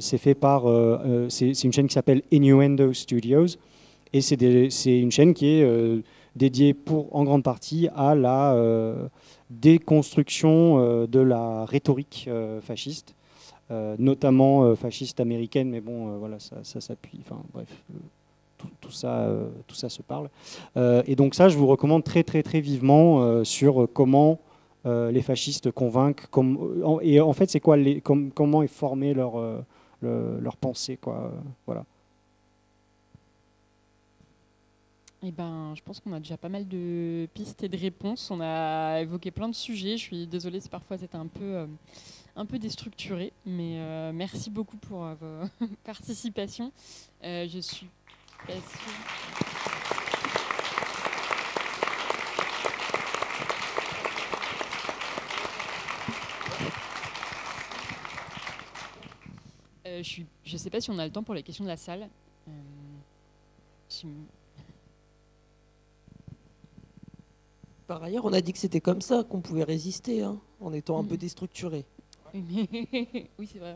C'est fait par, c'est une chaîne qui s'appelle Innuendo Studios. Et c'est une chaîne qui est dédiée en grande partie à la déconstruction de la rhétorique fasciste, notamment fasciste américaine, mais bon, voilà, ça s'appuie. Enfin, bref, tout ça se parle. Et donc ça, je vous recommande très, très, très vivement sur comment les fascistes convainquent, et en fait, c'est quoi, comment est formée leur pensée, quoi. Voilà. Eh ben, je pense qu'on a déjà pas mal de pistes et de réponses. On a évoqué plein de sujets. Je suis désolée si parfois c'était un peu déstructuré, mais merci beaucoup pour vos participations. Je suis pas sûre. Je ne sais pas si on a le temps pour les questions de la salle. Par ailleurs, on a dit que c'était comme ça qu'on pouvait résister, hein, en étant un peu déstructuré. Oui, c'est vrai.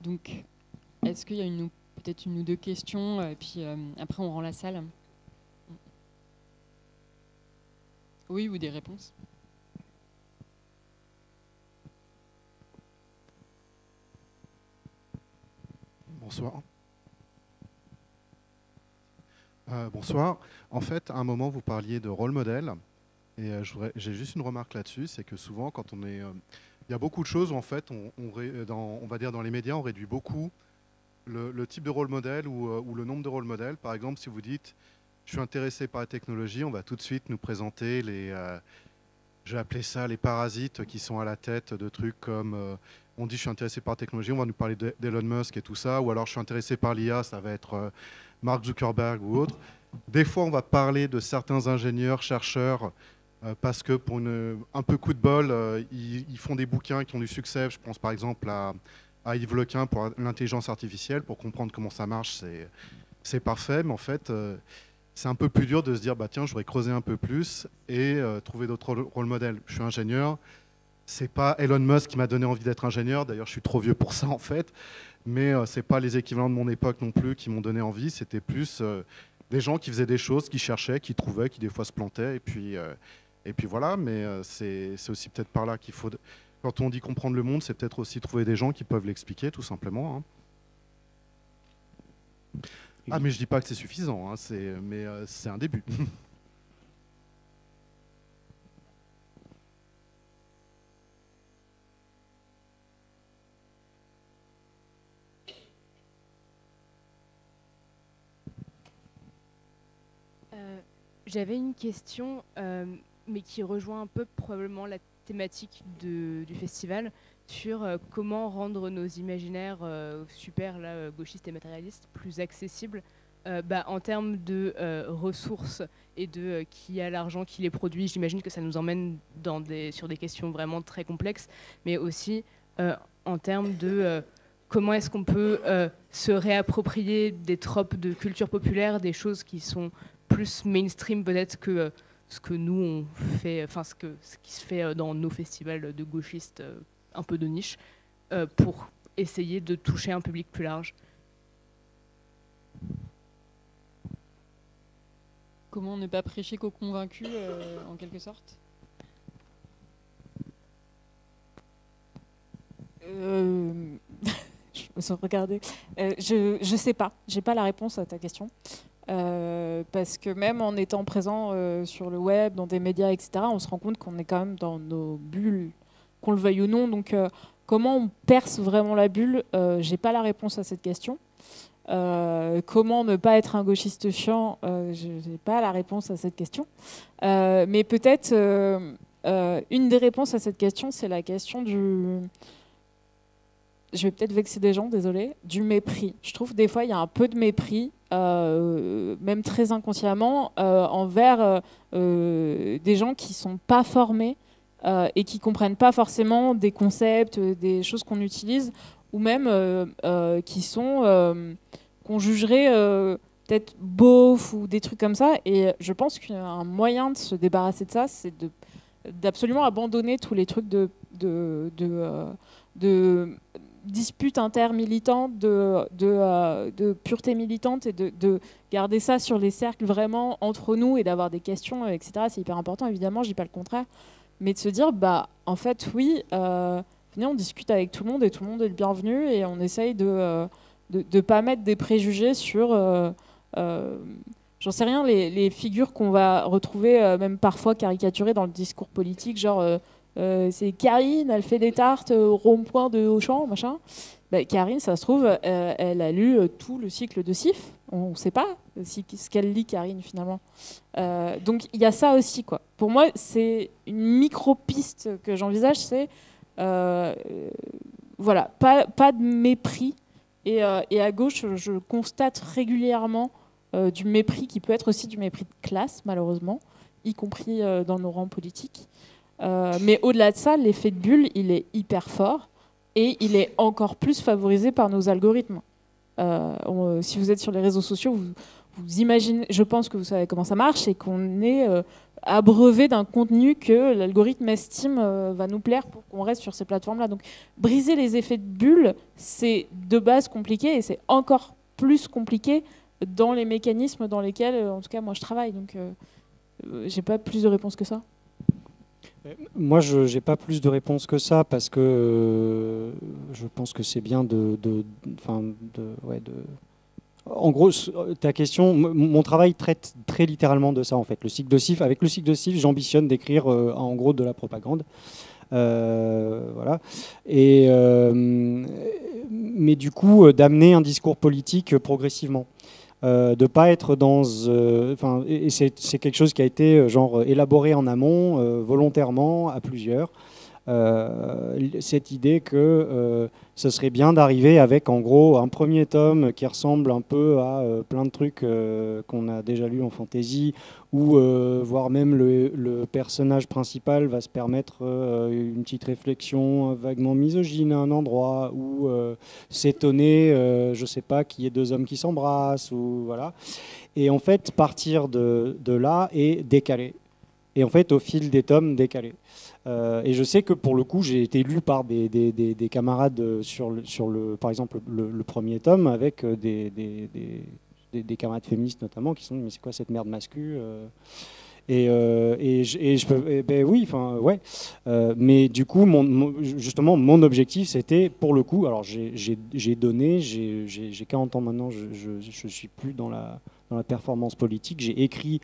Donc, est-ce qu'il y a peut-être une ou deux questions, et puis après on rend la salle. Oui, ou des réponses. Bonsoir. Bonsoir. En fait, à un moment, vous parliez de rôle modèle. Et j'ai juste une remarque là-dessus, c'est que souvent, quand on est... il y a beaucoup de choses où, en fait, on va dire dans les médias, on réduit beaucoup le type de rôle modèle ou le nombre de rôle modèles. Par exemple, si vous dites « je suis intéressé par la technologie », on va tout de suite nous présenter je vais appeler ça les parasites qui sont à la tête de trucs comme... on dit « je suis intéressé par la technologie », on va nous parler d'Elon Musk et tout ça. Ou alors « je suis intéressé par l'IA », ça va être Mark Zuckerberg ou autre. Des fois, on va parler de certains ingénieurs, chercheurs, parce que pour un peu coup de bol, ils font des bouquins qui ont du succès. Je pense par exemple à Yves Lequin pour l'intelligence artificielle, pour comprendre comment ça marche, c'est parfait. Mais en fait, c'est un peu plus dur de se dire, bah, tiens, je voudrais creuser un peu plus et trouver d'autres rôles modèles. Je suis ingénieur. C'est pas Elon Musk qui m'a donné envie d'être ingénieur. D'ailleurs, je suis trop vieux pour ça, en fait. Mais c'est pas les équivalents de mon époque non plus qui m'ont donné envie. C'était plus des gens qui faisaient des choses, qui cherchaient, qui trouvaient, qui des fois se plantaient. Et puis voilà. Mais c'est aussi peut-être par là qu'il faut... Quand on dit comprendre le monde, c'est peut-être aussi trouver des gens qui peuvent l'expliquer, tout simplement. Hein. Ah, mais je dis pas que c'est suffisant. Hein, mais c'est un début. J'avais une question, mais qui rejoint un peu probablement la thématique du festival, sur comment rendre nos imaginaires super là, gauchistes et matérialistes plus accessibles en termes de ressources et de qui a l'argent qui les produit. J'imagine que ça nous emmène sur des questions vraiment très complexes, mais aussi en termes de comment est-ce qu'on peut se réapproprier des tropes de culture populaire, des choses qui sont plus mainstream peut-être que ce que nous on fait, enfin ce qui se fait dans nos festivals de gauchistes un peu de niche, pour essayer de toucher un public plus large. Comment ne pas prêcher qu'aux convaincus, en quelque sorte? Je me sens regardée. Je sais pas. J'ai pas la réponse à ta question. Parce que même en étant présent sur le web, dans des médias, etc., on se rend compte qu'on est quand même dans nos bulles, qu'on le veuille ou non. Donc, comment on perce vraiment la bulle? J'ai pas la réponse à cette question. Comment ne pas être un gauchiste chiant? Je n'ai pas la réponse à cette question. Mais peut-être une des réponses à cette question, c'est la question du... je vais peut-être vexer des gens, désolé, du mépris. Je trouve des fois il y a un peu de mépris, même très inconsciemment, envers des gens qui sont pas formés et qui comprennent pas forcément des concepts, des choses qu'on utilise, ou même qui sont qu'on jugerait peut-être beauf ou des trucs comme ça. Et je pense qu'un moyen de se débarrasser de ça, c'est d'absolument abandonner tous les trucs de disputes intermilitantes, de pureté militante, et de garder ça sur les cercles vraiment entre nous et d'avoir des questions, etc. C'est hyper important, évidemment, je dis pas le contraire. Mais de se dire, bah, en fait, oui, venez, on discute avec tout le monde et tout le monde est le bienvenu et on essaye de pas mettre des préjugés sur, j'en sais rien, les figures qu'on va retrouver même parfois caricaturées dans le discours politique, genre c'est Karine, elle fait des tartes au rond-point de Auchan, machin. Bah, Karine, ça se trouve, elle a lu tout le cycle de Sif. On ne sait pas ce qu'elle lit, Karine, finalement. Donc il y a ça aussi, quoi. Pour moi, c'est une micro-piste que j'envisage, c'est voilà, pas de mépris. Et à gauche, je constate régulièrement du mépris qui peut être aussi du mépris de classe, malheureusement, y compris dans nos rangs politiques. Mais au-delà de ça, l'effet de bulle, il est hyper fort et il est encore plus favorisé par nos algorithmes. Si vous êtes sur les réseaux sociaux, vous imaginez, je pense que vous savez comment ça marche, et qu'on est abreuvé d'un contenu que l'algorithme estime va nous plaire pour qu'on reste sur ces plateformes-là. Donc briser les effets de bulle, c'est de base compliqué, et c'est encore plus compliqué dans les mécanismes dans lesquels, en tout cas, moi, je travaille. Donc j'ai pas plus de réponses que ça. Moi, je n'ai pas plus de réponses que ça, parce que je pense que c'est bien En gros, ta question, mon travail traite très littéralement de ça, en fait. Le cycle de Sif, avec le cycle de Sif, j'ambitionne d'écrire en gros de la propagande. Voilà. Mais du coup, d'amener un discours politique progressivement. De ne pas être dans... et c'est quelque chose qui a été élaboré en amont, volontairement, à plusieurs. Cette idée que ce serait bien d'arriver avec en gros un premier tome qui ressemble un peu à plein de trucs qu'on a déjà lus en fantasy, ou voire même le personnage principal va se permettre une petite réflexion vaguement misogyne à un endroit, ou s'étonner, je sais pas, qu'il y ait deux hommes qui s'embrassent, ou voilà. Et en fait, partir de là et décaler. Et en fait, au fil des tomes, décaler. Et je sais que pour le coup, j'ai été lu par des camarades sur par exemple, le premier tome, avec des camarades féministes notamment, qui sont dit, mais c'est quoi cette merde mascu ben oui, enfin ouais. Mais du coup, justement, mon objectif, c'était, pour le coup, alors j'ai donné, j'ai 40 ans maintenant, je suis plus dans la performance politique, j'ai écrit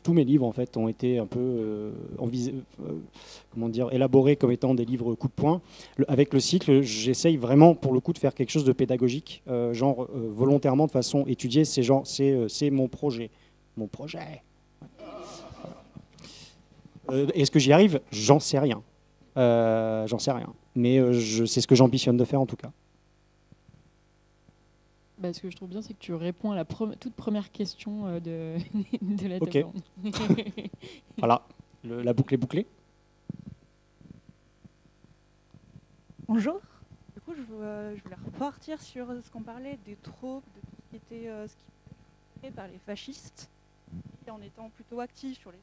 tous mes livres en fait ont été un peu élaborés comme étant des livres coup de poing. Avec le cycle, j'essaye vraiment pour le coup de faire quelque chose de pédagogique, volontairement, de façon étudiée. C'est mon projet. Est-ce que j'y arrive? J'en sais rien. Mais c'est ce que j'ambitionne de faire en tout cas. Bah, ce que je trouve bien, c'est que tu réponds à la toute première question de la table. Ok. Voilà, la boucle est bouclée. Bonjour. Du coup, je voulais repartir sur ce qu'on parlait des tropes, de tout ce qui était fait par les fascistes, et en étant plutôt actifs sur les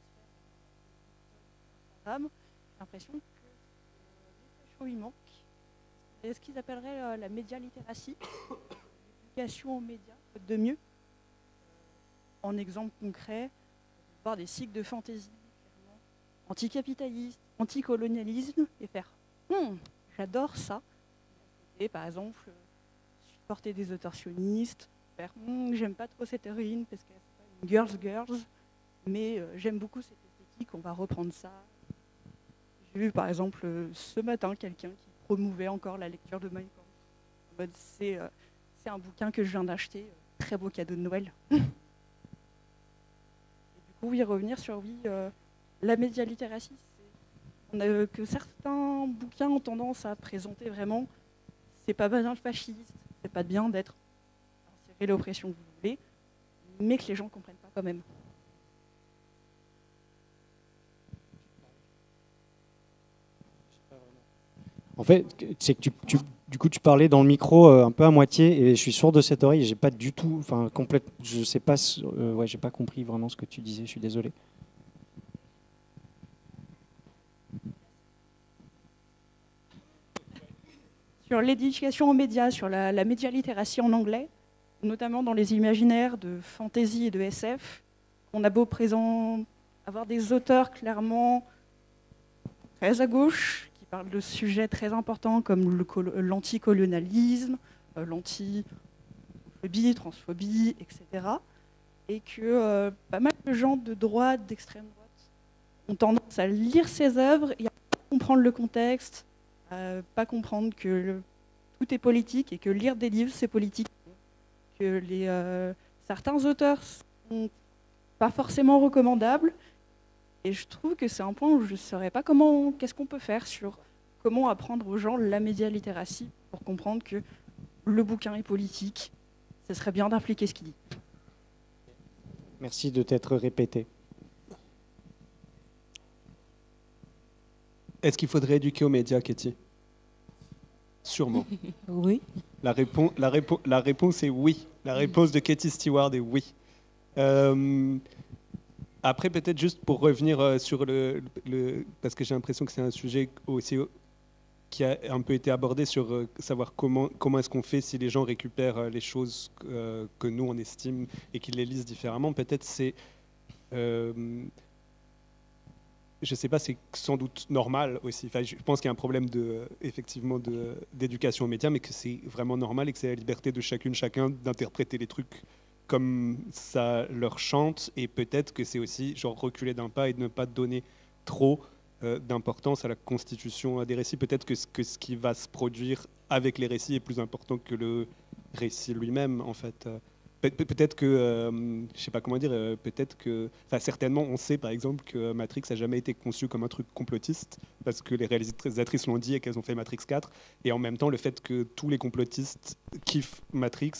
Instagram, j'ai l'impression que les fachos, il manque. Et ce qu'ils appelleraient la média littératie, l'éducation aux médias, de mieux. En exemple concret, voir des cycles de fantaisie anticapitaliste, anticolonialisme, et faire j'adore ça. Et par exemple, supporter des auteurs sionistes, faire j'aime pas trop cette héroïne parce qu'elle est une girls, mais j'aime beaucoup cette esthétique, on va reprendre ça. J'ai vu par exemple ce matin quelqu'un qui promouvait encore la lecture de Mein Kampf. C'est un bouquin que je viens d'acheter, très beau cadeau de Noël. Et du coup, oui, revenir sur la média littératie, que certains bouquins ont tendance à présenter vraiment c'est pas bien le fascisme, c'est pas bien d'être inséré l'oppression que vous voulez, mais que les gens comprennent pas quand même. En fait, c'est que du coup, tu parlais dans le micro un peu à moitié et je suis sourd de cette oreille. J'ai pas du tout, enfin, je sais pas, ouais, j'ai pas compris vraiment ce que tu disais. Je suis désolé. Sur l'éducation aux médias, sur la médialittératie en anglais, notamment dans les imaginaires de fantasy et de SF, on a beau avoir des auteurs clairement très à gauche, qui parlent de sujets très importants comme l'anticolonialisme, l'anti-homophobie, transphobie, etc. Et que pas mal de gens de droite, d'extrême droite, ont tendance à lire ces œuvres et à comprendre le contexte, à pas comprendre que tout est politique et que lire des livres, c'est politique. Que certains auteurs sont pas forcément recommandables. Et je trouve que c'est un point où je ne saurais pas qu'est-ce qu'on peut faire sur comment apprendre aux gens la médialittératie pour comprendre que le bouquin est politique. Ce serait bien d'impliquer ce qu'il dit. Merci de t'être répété. Est-ce qu'il faudrait éduquer aux médias, Katie? Sûrement. Oui. La réponse est oui. La réponse de Katie Stewart est oui. Après, peut-être juste pour revenir sur parce que j'ai l'impression que c'est un sujet aussi qui a un peu été abordé sur savoir comment est-ce qu'on fait si les gens récupèrent les choses que nous on estime et qu'ils les lisent différemment. Peut-être c'est je sais pas, c'est sans doute normal aussi. Enfin, je pense qu'il y a un problème d'éducation aux médias, mais que c'est vraiment normal et que c'est la liberté de chacun d'interpréter les trucs comme ça leur chante. Et peut-être que c'est aussi genre reculer d'un pas et de ne pas donner trop d'importance à la constitution des récits. Peut-être que ce qui va se produire avec les récits est plus important que le récit lui-même, en fait. Peut-être que, je sais pas comment dire, peut-être que, enfin certainement, on sait par exemple que Matrix a jamais été conçu comme un truc complotiste, parce que les réalisatrices l'ont dit et qu'elles ont fait Matrix 4, et en même temps le fait que tous les complotistes kiffent Matrix,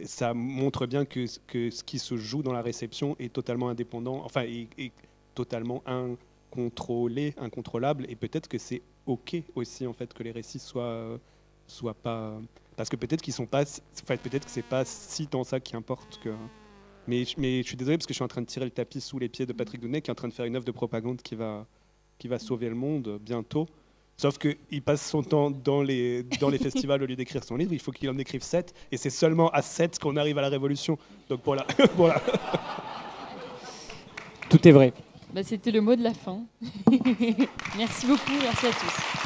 ça montre bien que ce qui se joue dans la réception est totalement indépendant, enfin est totalement incontrôlable, et peut-être que c'est ok aussi en fait que les récits soient pas, parce que peut-être qu'ils sont pas, enfin, peut-être que c'est pas si tant ça qui importe que. Mais je suis désolé parce que je suis en train de tirer le tapis sous les pieds de Patrick Dounet qui est en train de faire une œuvre de propagande qui va sauver le monde bientôt. Sauf qu'il passe son temps dans les festivals au lieu d'écrire son livre. Il faut qu'il en écrive 7 et c'est seulement à 7 qu'on arrive à la révolution. Donc voilà. Voilà. Tout est vrai. Bah, c'était le mot de la fin. Merci beaucoup, merci à tous.